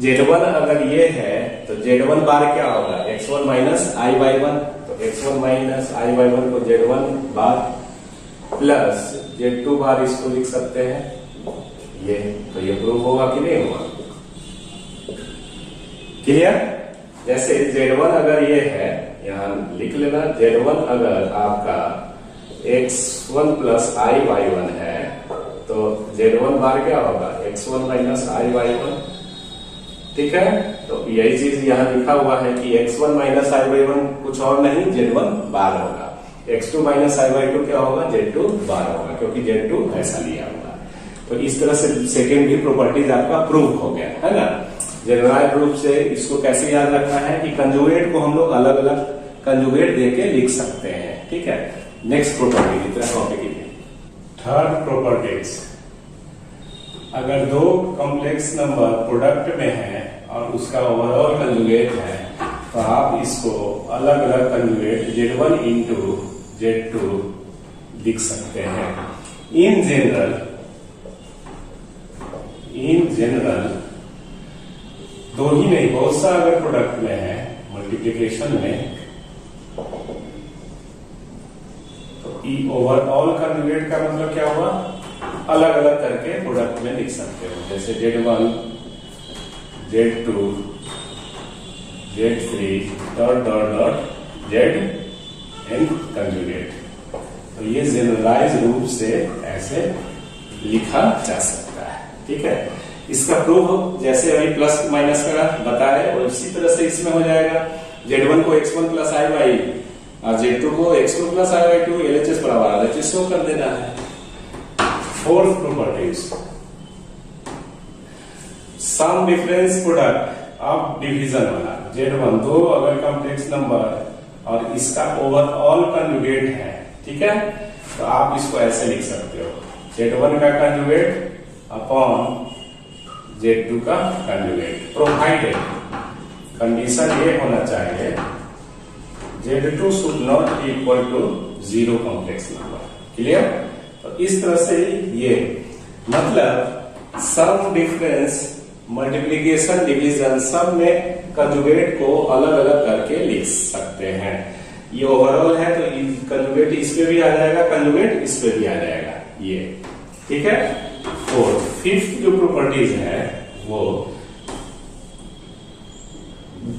Z1 अगर ये है तो Z1 बार क्या होगा? x1 माइनस i/1, तो x1 माइनस i/1 को Z1 बार प्लस Z2 बार इसको लिख सकते हैं ये, तो ये प्रूव होगा कि नहीं होगा? क्लियर? जैसे Z1 अगर ये है, यहां लिख लेना, Z1 अगर आपका x1 प्लस i/1 है तो Z1 बार क्या होगा? x1 माइनस i/1, ठीक है। तो यही चीज यहां लिखा हुआ है कि x1 माइनस i/1 कुछ और नहीं, Z1 बार होगा। x2 माइनस i/2 क्या होगा? Z2 बार होगा, क्योंकि Z2 ऐसा लिया हुआ। तो इस तरह से सेकेंड भी प्रॉपर्टीज आपका प्रूव हो गया है ना। जनरलाइज रूप से इसको कैसे याद रखना है कि कंजुगेट को हम लोग अलग अलग कंजुगेट देके लिख सकते हैं, ठीक है। नेक्स्ट प्रॉपर्टी की तरह कॉपी कीजिए। थर्ड प्रॉपर्टीज, अगर दो कॉम्प्लेक्स नंबर प्रोडक्ट में है और उसका ओवरऑल कंजुगेट है तो आप इसको अलग अलग कंजुगेट Z1 इंटू Z2 लिख सकते हैं। इन जनरल दो ही नहीं, बहुत सा अगर प्रोडक्ट में है मल्टीप्लिकेशन में, तो ओवरऑल कंजुगेट का मतलब क्या हुआ? अलग अलग करके प्रोडक्ट में लिख सकते हो। जैसे Z1 Z2 Z3 dot dot dot Z N conjugate. तो ये जनरलाइज रूप से ऐसे लिखा जा सकता है, ठीक है। इसका प्रूफ जैसे अभी प्लस माइनस का बताया और उसी तरह से इसमें हो जाएगा। Z1 को x1 प्लस आई वाई और Z2 को x2 plus I Y 2 LHS बराबर RHS शो कर देना है। Fourth properties, sum difference product of division वाला Z1 दो अगर कॉम्प्लेक्स नंबर और इसका ओवरऑल कंजुगेट है, ठीक है, तो आप इसको ऐसे लिख सकते हो Z1 का कंजुगेट अपॉन Z2 का कंजुगेट, प्रोवाइडेड कंडीशन ये होना चाहिए Z2 should not equal to 0 complex number. Clear? तो इस तरह से ये मतलब सम डिफरेंस मल्टीप्लिकेशन डिवीजन सब में कंजुगेट को अलग अलग करके लिख सकते हैं। ये ओवरऑल है तो कंजुगेट इस पे भी आ जाएगा, कंजुगेट इस पे भी आ जाएगा, ये ठीक है। और फिफ्थ जो प्रॉपर्टीज है वो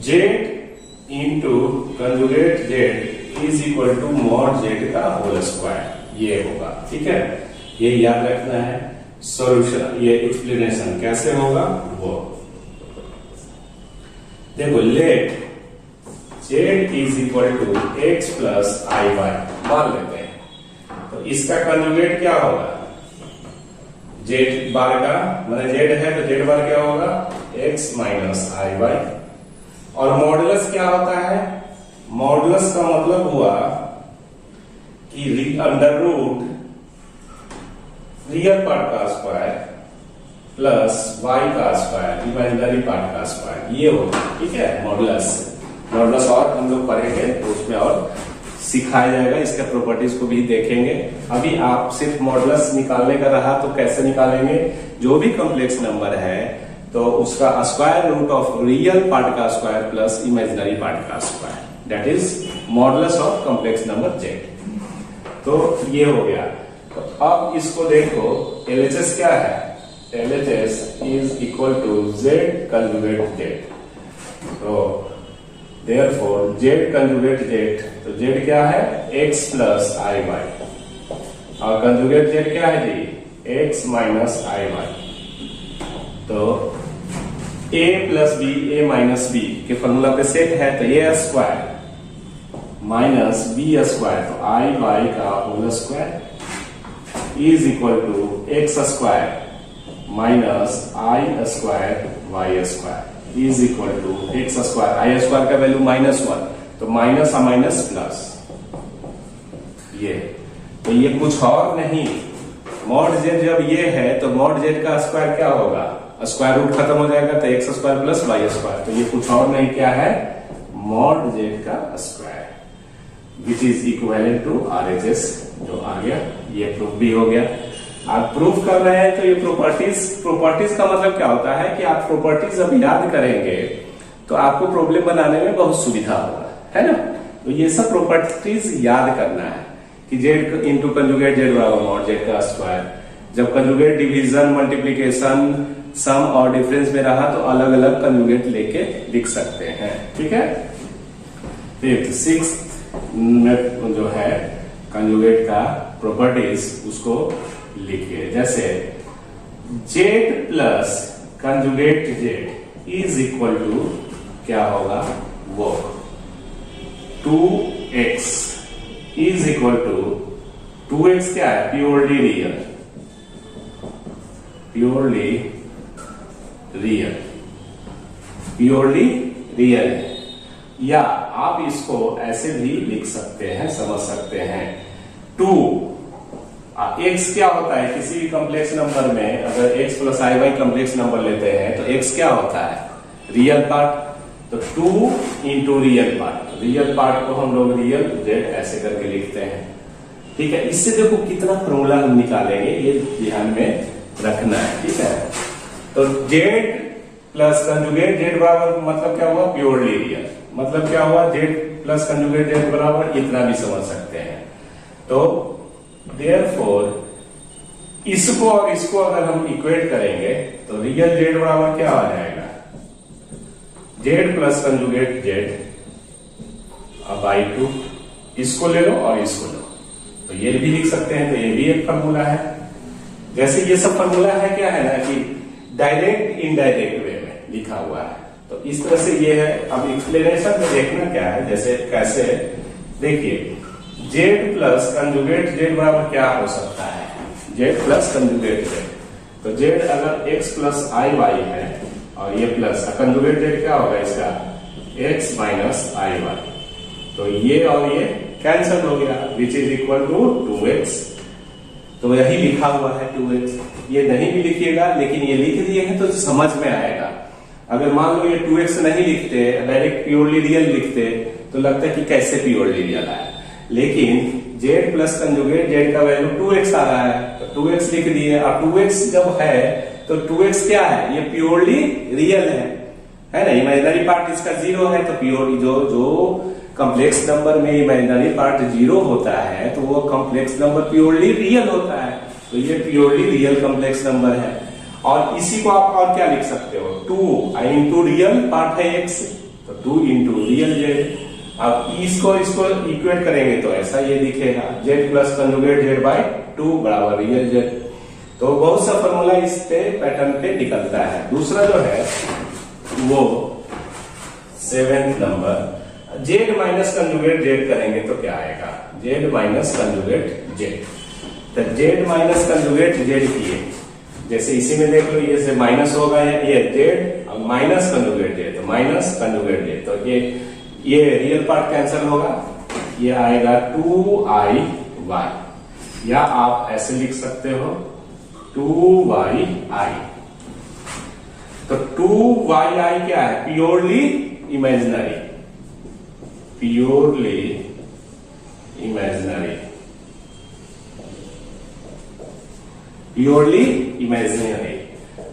Z into conjugate Z is equal to mod Z का होल स्क्वायर, ये होगा, ठीक है। ये याद रखना है। सॉल्यूशन, ये एक्सप्लेनेशन कैसे होगा वो देखो। Let Z is equal to x plus I Y मान लेते हैं, तो इसका कंजुगेट क्या होगा? Z बार का मतलब Z है तो Z बार क्या होगा? x minus I Y. और मॉडुलस क्या होता है? मॉडुलस का मतलब हुआ कि अंडर रूट रियल पार्ट का स्क्वायर प्लस वाई का स्क्वायर इमेजिनरी पार्ट का स्क्वायर, ये होगा, ठीक है। मॉडुलस मॉडुलस और हम लोग पढ़ेंगे तो उसमें और सिखाया जाएगा, इसके प्रॉपर्टीज को भी देखेंगे। अभी आप सिर्फ मॉडुलस निकालने का रहा तो कैसे निकालेंगे? जो भी कॉम्प्लेक्स नंबर है तो उसका square root of real part का स्क्वायर प्लस इमेजिनरी पार्ट का square, that is modulus of complex number Z। तो ये हो गया। तो अब इसको देखो, LHS क्या है? LHS is equal to Z conjugate Z। तो देयरफॉर Z कंजुगेट Z, तो Z क्या है? x प्लस आई वाई और कंजुगेट Z क्या है जी? x minus I Y. तो a plus B a minus B के फॉर्मूला पे सेट है, तो a square minus B square, तो आई वाई का whole square is equal to X square minus I square Y square is equal to X square, I square का वैल्यू -1, तो माइनस माइनस प्लस ये। तो ये कुछ और नहीं, मॉड Z जब ये है तो मॉड Z का स्क्वायर क्या होगा? स्क्वायर रूट खत्म हो जाएगा तो X square plus Y square, तो ये कुछ और नहीं, क्या है? मॉड Z का square which is equivalent to RHS, जो आ गया। ये प्रूफ भी हो गया। आप प्रूफ कर रहे हैं तो ये प्रॉपर्टीज का मतलब क्या होता है कि आप प्रॉपर्टीज जब याद करेंगे तो आपको प्रॉब्लम बनाने में बहुत सुविधा होगा, है ना। तो ये सब प्रॉपर्टीज याद करना है कि Z इंटू कंजुगेट Z बराबर मॉड Z का स्क्वायर। जब कंजुगेट डिवीजन मल्टीप्लीकेशन सम और डिफरेंस में रहा तो अलग अलग कंजुगेट लेके लिख सकते हैं, ठीक है। फिफ्थ सिक्स्थ जो है कंजुगेट का प्रॉपर्टीज उसको लिखिए। जैसे Z plus conjugate Z is equal to क्या होगा? वो 2x is equal to 2x क्या है? Purely real, purely real, purely real है। या आप इसको ऐसे भी लिख सकते हैं, समझ सकते हैं। 2 x क्या होता है? किसी भी कॉम्प्लेक्स नंबर में अगर x plus I Y complex number लेते हैं तो x क्या होता है? Real part. तो 2 into real part, real part को हम लोग रियल Z ऐसे करके लिखते हैं, ठीक है। इससे देखो कितना फॉर्मूला हम निकालेंगे, ये ध्यान में रखना है, ठीक है। तो Z प्लस कंजुगेट Z बराबर मतलब क्या हुआ? Purely real. मतलब क्या हुआ? Z प्लस कंजुगेट Z बराबर इतना भी समझ सकते हैं। तो देयरफॉर इसको और इसको अगर हम इक्वेट करेंगे तो रियल Z बराबर क्या आ जाएगा? Z plus conjugate Z by 2, इसको ले लो और इसको लो, तो ये भी लिख सकते हैं। तो ये भी एक फॉर्मूला है। जैसे ये सब फॉर्मूला है क्या है ना कि डायरेक्ट इनडायरेक्ट वे में लिखा हुआ है, तो इस तरह से ये है। अब एक्सप्लेनेशन में देखना क्या है, जैसे कैसे देखिए, जेड प्लस कंजुगेट जेड बराबर क्या हो सकता है, जेड प्लस कंजुगेट जेड। तो जेड अगर x प्लस आई वाई है और ये प्लस कंजुगेट जेड क्या होगा इसका, x माइनस आई वाई। तो ये और ये कैंसिल हो गया, विच इज इक्वल टू 2x। तो यही लिखा हुआ है 2x। ये नहीं भी लिखिएगा, लेकिन ये लिख दिए हैं तो समझ में आएगा। अगर मान लो ये 2x नहीं लिखते, डायरेक्ट प्योरली रियल लिखते, तो लगता है कि कैसे प्योरली रियल आया। लेकिन z प्लस कंजुगेट z का वैल्यू 2x आ रहा है, तो 2x लिख दिए। और 2x जब है तो 2x क्या है, ये प्योरली रियल है ना। इमेजिनरी पार्ट इसका 0 है, तो प्योर जो कॉम्प्लेक्स नंबर में इमेजिनरी पार्ट 0 होता है, तो वो कॉम्प्लेक्स नंबर प्योरली रियल होता है। तो ये प्योरली रियल कॉम्प्लेक्स नंबर है। और इसी को आप और क्या लिख सकते हो, 2 इंटू रियल पार्ट है x, तो 2 इंटू रियल जेड। अब इसको इक्वेट करेंगे तो ऐसा ये दिखेगा, Z plus conjugate Z by 2 बराबर रियल जेड। तो बहुत सा फॉर्मूला इस पे पैटर्न पे निकलता है। दूसरा जो है वो 7th number, Z minus conjugate Z करेंगे तो क्या आएगा, जेड माइनस कंजुगेट जेड। तो जेड माइनस कंजुगेट जेड किए, जैसे इसी में देख लो, ये से माइनस होगा, ये जेड और माइनस कंजुगेट जेड, तो माइनस कंजुगेट जेड। तो ये रियल पार्ट कैंसिल होगा, ये आएगा 2i y, या आप ऐसे लिख सकते हो 2yi। तो 2yi क्या है, purely imaginary, purely imaginary, purely imaginary.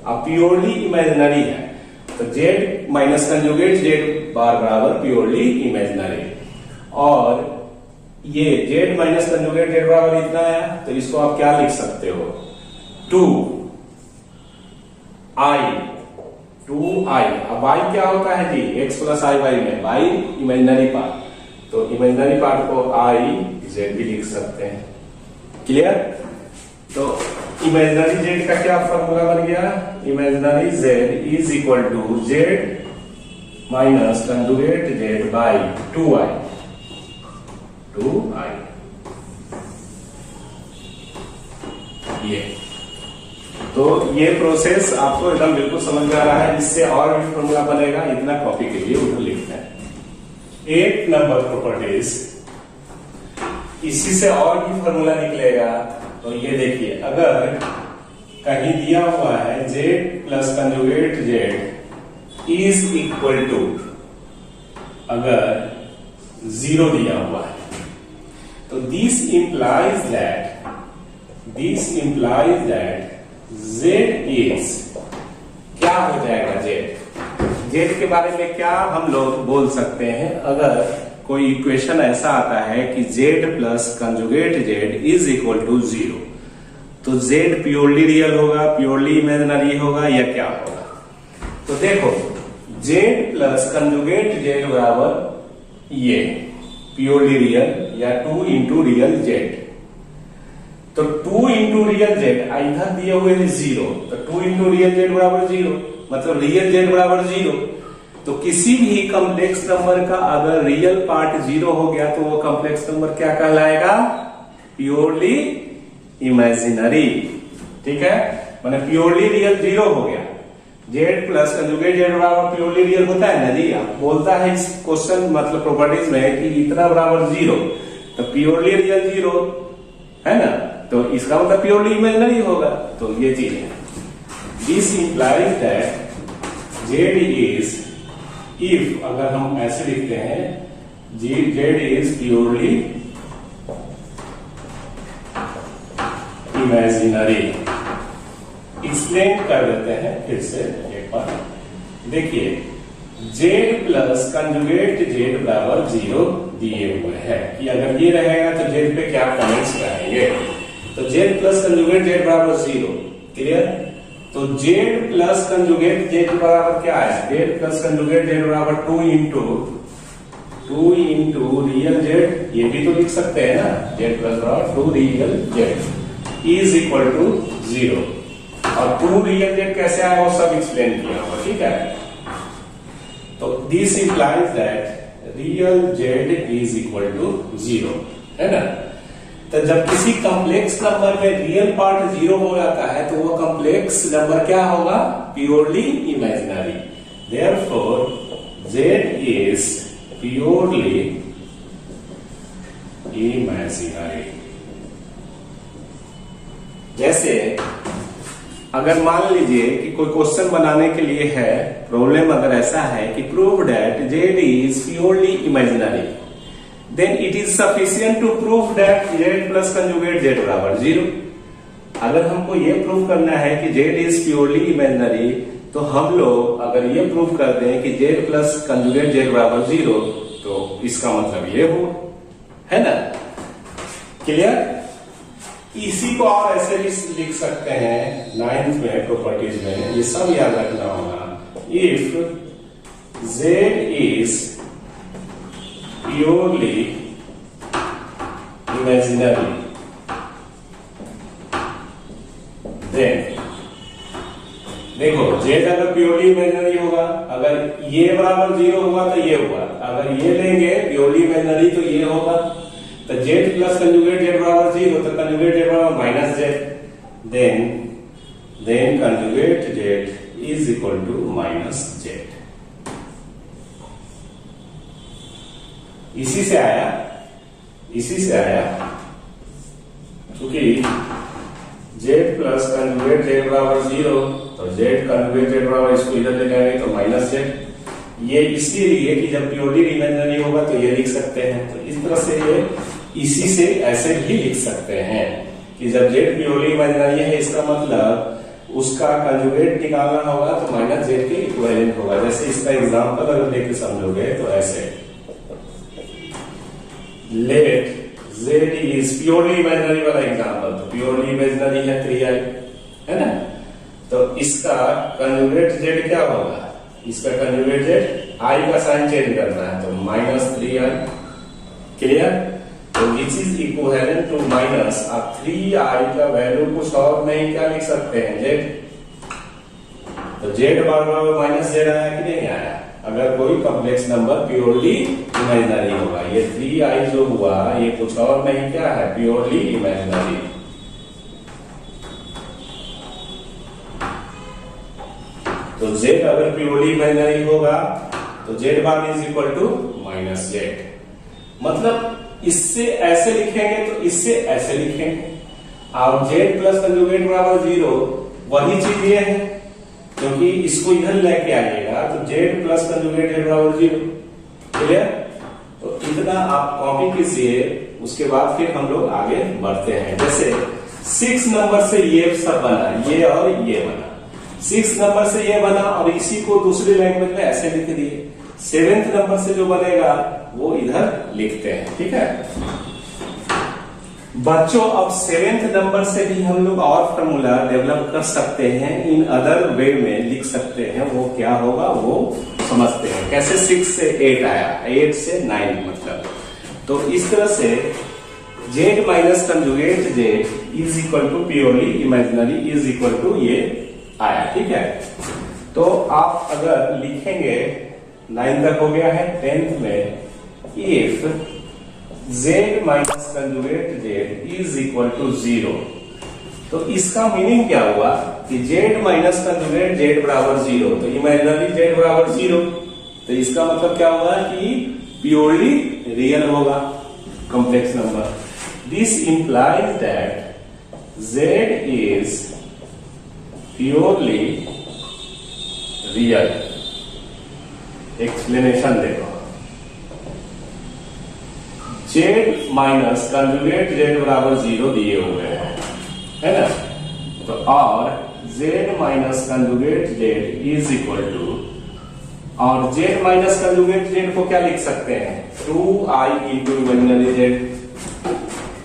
अब प्योरली इमेजिनरी है तो जेड माइनस कंजुगेट जेड बार बराबर प्योरली इमेजिनरी। और ये जेड माइनस कंजुगेट जेड बराबर इतना है, तो इसको आप क्या लिख सकते हो, 2i। अब y क्या होता है जी, x प्लस आई वाई में y इमेजिनरी पार्ट, तो इमेजिनरी पार्ट को i z भी लिख सकते हैं। क्लियर। तो इमेजिनरी z का क्या फॉर्मूला बन गया, imaginary z is equal to z minus conjugate z by 2i। ये तो ये प्रोसेस आपको एकदम बिल्कुल समझ में आ रहा है। इससे और भी फॉर्मूला बनेगा, इतना कॉपी के लिए उधर लिखना है। 8 नंबर प्रॉपर्टीज, इसी से और भी फॉर्मूला निकलेगा। तो ये देखिए, अगर कहीं दिया हुआ है z plus conjugate z is equal to, अगर 0 दिया हुआ है, तो this implies that z is, क्या हो जाएगा z के बारे में क्या हम लोग बोल सकते हैं, अगर कोई इक्वेशन ऐसा आता है कि z plus conjugate z is equal to 0, तो z प्योरली रियल होगा, प्योरली इमेजिनरी होगा, या क्या होगा। तो देखो, z प्लस कंजुगेट z बराबर ये प्योरली रियल, या 2 इंटू रियल z। तो 2 इंटू रियल जेड इधर दिए हुए हैं 0, तो 2 इंटू रियल जेड बराबर 0, मतलब रियल जेड बराबर 0। तो किसी भी कॉम्प्लेक्स नंबर का अगर रियल पार्ट 0 हो गया, तो वो कॉम्प्लेक्स नंबर क्या कहलाएगा, प्योरली इमेजिनरी। ठीक है, माने प्योरली रियल 0 हो गया। जेड प्लस कंजुगेट जेड बराबर प्योरली रियल होता है ना जी, बोलता है इस क्वेश्चन मतलब प्रॉपर्टीज में कि इतना बराबर 0, तो प्योरली रियल 0 है ना, तो इसका मतलब प्योरली इमेजिनरी होगा। तो ये चीज है, this implies that Z is, if अगर हम ऐसे लिखते हैं Z is purely imaginary. Explain कर देते हैं फिर से एक बार। देखिए, जेड प्लस कंजुगेट जेड बराबर 0 दिए हुए हैं कि अगर ये रहेगा तो जेड पे क्या कमेंट्स रहेंगे। तो जेड प्लस कंजुगेट जेड बराबर 0, क्लियर। तो z प्लस कंजुगेट z बराबर क्या है, z प्लस कंजुगेट z बराबर 2 इंटू रियल z, ये भी तो लिख सकते हैं ना, z प्लस बराबर 2 real z is equal to 0। और 2 रियल z कैसे आया वो सब एक्सप्लेन किया हुआ, ठीक है। तो this implies that real z is equal to 0, है ना। तो जब किसी कॉम्प्लेक्स नंबर में रियल पार्ट 0 हो जाता है तो वो कॉम्प्लेक्स नंबर क्या होगा, purely imaginary. Therefore z is purely imaginary. जैसे अगर मान लीजिए कि कोई क्वेश्चन बनाने के लिए है, प्रॉब्लम अगर ऐसा है कि prove that z is purely imaginary, then it is sufficient to prove that z plus conjugate z बराबर 0। अगर हमको ये प्रूव करना है कि z is purely imaginary, तो हम लोग अगर ये प्रूव कर दें कि z plus conjugate z बराबर 0, तो इसका मतलब ये हो, है ना, क्लियर। इसी को आप ऐसे भी लिख सकते हैं 9th में प्रॉपर्टीज में, ये सब याद रखना होगा। If z is purely imaginary, then देखो z अगर प्योरली इमेजिनरी होगा, अगर ये बराबर 0 हुआ तो ये हुआ, अगर ये लेंगे प्योरली इमेजिनरी तो ये होगा। तो z प्लस कंजुगेट z बराबर 0, तो कंजुगेट z बराबर minus z, then conjugate z is equal to minus z। इसी से आया क्योंकि z प्लस कंजुगेट z बराबर 0, तो z कंजुगेट z बराबर, इसको इधर ले जाएंगे तो माइनस z। ये इसीलिए कि जब प्योरली इमेजिनरी होगा तो ये लिख सकते हैं। तो इस तरह से ये इसी से ऐसे भी लिख सकते हैं कि जब z प्योरली इमेजिनरी है, इसका मतलब उसका कंजुगेट निकालना होगा तो माइनस z के इक्विवेलेंट होगा। जैसे इसका एग्जांपल अगर लेके समझोगे तो ऐसे, let z is purely imaginary वाला एग्जांपल, तो प्योरली इमेजिनरी है 3i, है ना। तो इसका कंजुगेट z क्या होगा, इसका कंजुगेट z i का साइन चेंज करना है तो माइनस 3i, क्लियर। तो which is equivalent to minus, आप 3i का वैल्यू कुछ और नहीं क्या लिख सकते हैं, z। तो z बराबर माइनस z आया कि नहीं आया, अगर कोई कॉम्प्लेक्स नंबर प्योरली इमेजिनरी होगा। ये 3i जो हुआ ये कुछ और नहीं क्या है, प्योरली इमेजिनरी। तो z अगर प्योरली इमेजिनरी होगा तो z bar is equal to minus z। मतलब इससे ऐसे लिखेंगे तो इससे ऐसे लिखेंगे। अब z प्लस कंजुगेट बराबर 0, वही चीज ये है, क्योंकि इसको इधर लेके आइएगा तो z प्लस कंजुगेट z बराबर 0, क्लियर। तो इतना आप कॉपी कीजिए, उसके बाद फिर हम लोग आगे बढ़ते हैं। जैसे 6 नंबर से ये सब बना, ये और ये बना, 6 नंबर से ये बना और इसी को दूसरी लैंग्वेज में ऐसे लिख दिए। 7th नंबर से जो बनेगा वो इधर लिखते हैं, ठीक है बच्चों। अब 7th नंबर से भी हम लोग और फॉर्मूला डेवलप कर सकते हैं, इन अदर वे में लिख सकते हैं। वो क्या होगा वो समझते हैं, कैसे 6 से 8 आया, 8 से 9 मतलब। तो इस तरह से z minus conjugate z is equal to purely imaginary is equal to ये आया, ठीक है। तो आप अगर लिखेंगे 9 तक हो गया है, 10th में if z minus conjugate z is equal to 0, तो इसका मीनिंग क्या हुआ कि z माइनस कंजुगेट z बराबर 0, तो इमेजिनरी z बराबर 0, तो इसका मतलब क्या होगा कि प्योरली रियल होगा complex number. This implies that z is purely real. Explanation देखो, z माइनस कंजुगेट z बराबर 0 दिए हुए हैं, है ना। तो और z minus conjugate z is equal to, और z माइनस कंजुगेट z को क्या लिख सकते हैं, 2i into imaginary z,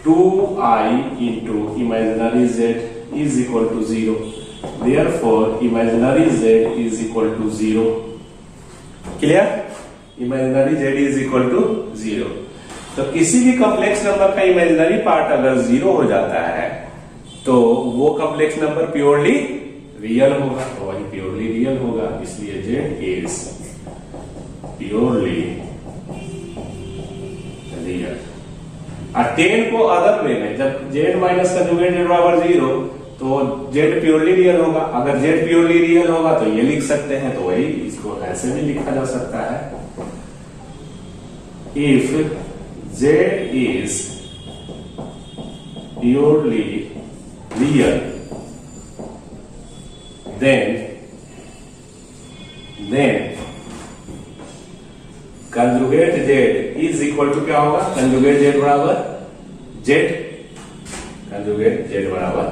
2i into imaginary z is equal to 0। Therefore, imaginary z is equal to 0. Clear? Imaginary z is equal to 0. तो किसी भी कॉम्प्लेक्स नंबर का इमेजिनरी पार्ट अगर 0 हो जाता है तो वो कॉम्प्लेक्स नंबर प्योरली रियल होगा, तो वही प्योरली रियल होगा, इसलिए z is प्योरली रियल। और 10 को अदर वे में, जब z माइनस कंजुगेट z बराबर 0 तो z प्योरली रियल होगा। अगर z प्योरली रियल होगा तो ये लिख सकते हैं, तो वही इसको ऐसे भी लिखा जा सकता है, if z is purely real then conjugate z is equal to क्या होगा, कंजुगेट z बराबर z, कंजुगेट z बराबर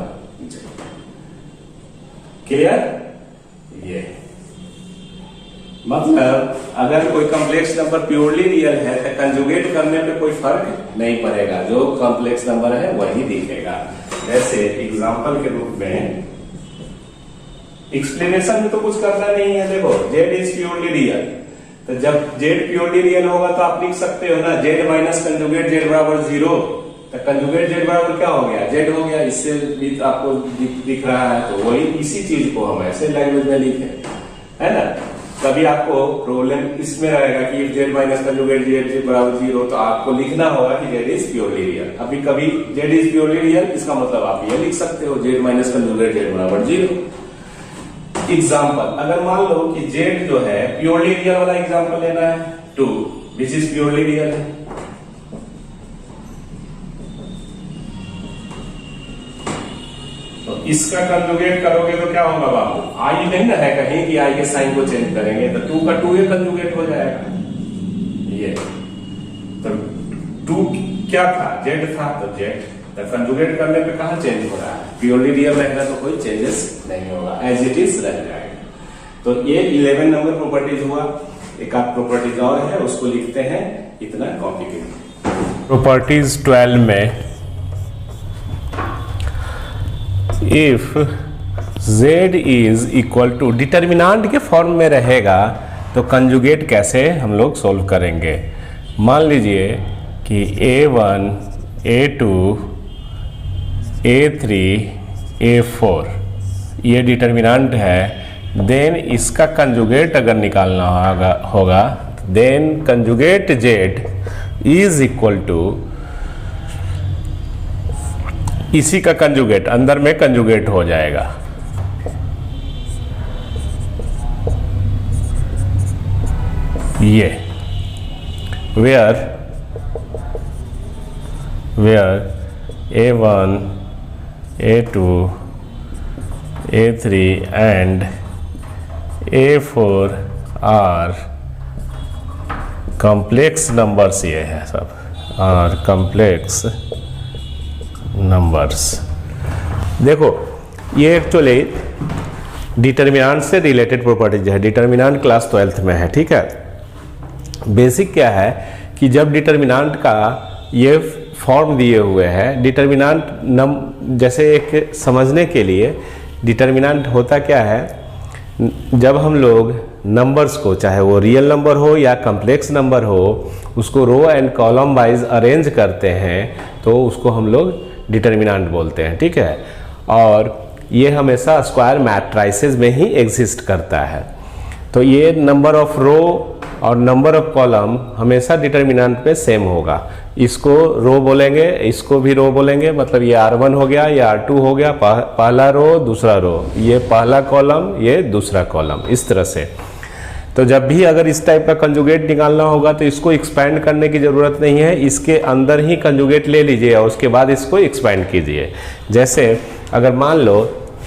z। क्लियर? ये मतलब अगर कोई कॉम्प्लेक्स नंबर प्योरली रियल है तो कंजुगेट करने पे कोई फर्क नहीं पड़ेगा, जो कॉम्प्लेक्स नंबर है वही दिखेगा। जैसे एग्जांपल के रूप में, एक्सप्लेनेशन में तो कुछ करना नहीं है। देखो z इज प्योरली रियल, तो जब z प्योरली रियल होगा तो आप लिख सकते हो ना z माइनस कंजुगेट z बराबर 0, तो कंजुगेट z बराबर क्या हो गया, z हो गया। इससे भी आपको दिख रहा है, तो वही इसी चीज को हम ऐसे लैंग्वेज में लिखे, है ना। कभी आपको प्रॉब्लम इसमें रहेगा कि z माइनस कंजुगेट z बराबर 0, तो आपको लिखना होगा कि z इज प्योरली रियल। अभी कभी z इज प्योरली रियल, इसका मतलब आप ये लिख सकते हो z माइनस कंजुगेट z बराबर 0। एग्जाम्पल, अगर मान लो कि z जो है प्योरली रियल वाला एग्जाम्पल लेना है, 2 विच इज प्योरली रियल है, तो इसका कंजुगेट करोगे तो क्या होगा बाबू, आई नहीं ना है कहीं कि आई के साइन को चेंज करेंगे, तो 2 का 2 कंजुगेट हो जाएगा। ये तो 2 क्या था, z था, तो z, तो कंजुगेट करने पे कहाँ चेंज हो रहा है, प्योरली रियल रहेगा तो कोई चेंजेस नहीं होगा, एज इट इज रह जाएगा। तो ये 11 नंबर प्रॉपर्टीज हुआ। एक आध प्रॉपर्टीज और है, उसको लिखते हैं, इतना कॉम्प्लिकेटेड। प्रॉपर्टीज 12 में if z is equal to, determinant के फॉर्म में रहेगा तो कंजुगेट कैसे हम लोग सोल्व करेंगे। मान लीजिए कि a1 a2 a3 a4 ये डिटर्मिनांट है, देन इसका कंजुगेट अगर निकालना होगा then conjugate z is equal to इसी का कंजुगेट अंदर में कंजुगेट हो जाएगा। ये where a1 a2 a3 and a4 are complex numbers, ये है सब आर कॉम्प्लेक्स नंबर्स। देखो ये एक्चुअली डिटर्मिनांट से रिलेटेड प्रॉपर्टीज है, डिटर्मिनांट क्लास 12th में है, ठीक है। बेसिक क्या है कि जब डिटर्मिनांट का ये फॉर्म दिए हुए हैं, डिटर्मिनांट जैसे एक समझने के लिए डिटर्मिनांट होता क्या है, जब हम लोग नंबर्स को, चाहे वो रियल नंबर हो या कॉम्प्लेक्स नंबर हो, उसको row and column wise arrange करते हैं तो उसको हम लोग डिटर्मिनांट बोलते हैं, ठीक है। और ये हमेशा स्क्वायर मैट्राइसेस में ही एग्जिस्ट करता है। तो ये नंबर ऑफ रो और नंबर ऑफ कॉलम हमेशा डिटर्मिनांट पे सेम होगा। इसको रो बोलेंगे, इसको भी रो बोलेंगे, मतलब ये R1 हो गया, ये R2 हो गया, पहला रो दूसरा रो, ये पहला कॉलम ये दूसरा कॉलम, इस तरह से। तो जब भी अगर इस टाइप का कंजुगेट निकालना होगा तो इसको एक्सपैंड करने की ज़रूरत नहीं है, इसके अंदर ही कंजुगेट ले लीजिए और उसके बाद इसको एक्सपैंड कीजिए। जैसे अगर मान लो,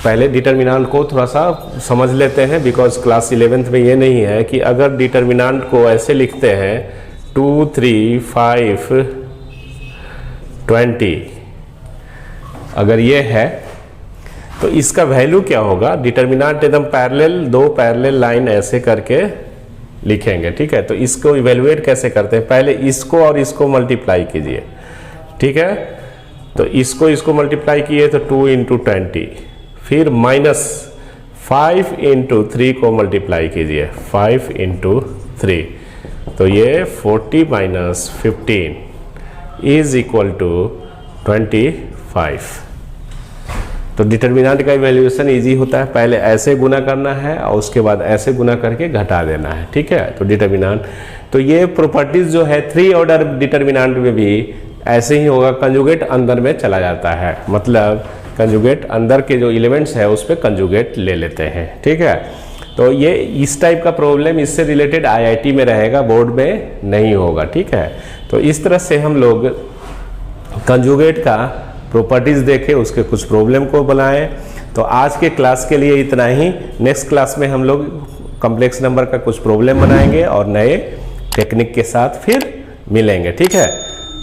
पहले डिटर्मिनांट को थोड़ा सा समझ लेते हैं, बिकॉज क्लास 11th में ये नहीं है कि अगर डिटर्मिनांट को ऐसे लिखते हैं 2 3 5 20, अगर ये है तो इसका वैल्यू क्या होगा, डिटर्मिनांट एकदम पैरेलल, 2 पैरेलल लाइन ऐसे करके लिखेंगे, ठीक है। तो इसको इवेलुएट कैसे करते हैं, पहले इसको और इसको मल्टीप्लाई कीजिए, ठीक है। तो इसको मल्टीप्लाई किए तो 2 × 20, फिर माइनस 5 इंटू 3 को मल्टीप्लाई कीजिए, 5 इंटू 3, तो ये 40 माइनस 15 इज इक्वल टू 25। तो डिटर्मिनेंट का इवैल्यूएशन इजी होता है, पहले ऐसे गुना करना है और उसके बाद ऐसे गुना करके घटा देना है, ठीक है। तो डिटर्मिनेंट, तो ये प्रॉपर्टीज जो है 3 ऑर्डर डिटर्मिनेंट में भी ऐसे ही होगा, कंजुगेट अंदर में चला जाता है, मतलब कंजुगेट अंदर के जो एलिमेंट्स है उस पर कंजुगेट ले लेते हैं, ठीक है। तो ये इस टाइप का प्रॉब्लम इससे रिलेटेड आईआईटी में रहेगा, बोर्ड में नहीं होगा, ठीक है। तो इस तरह से हम लोग कंजुगेट का प्रॉपर्टीज देखे, उसके कुछ प्रॉब्लम को बनाए। तो आज के क्लास के लिए इतना ही। नेक्स्ट क्लास में हम लोग कॉम्प्लेक्स नंबर का कुछ प्रॉब्लम बनाएंगे और नए टेक्निक के साथ फिर मिलेंगे, ठीक है।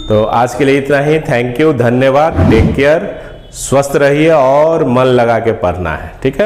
तो आज के लिए इतना ही। थैंक यू, धन्यवाद, टेक केयर, स्वस्थ रहिए और मन लगा के पढ़ना है, ठीक है।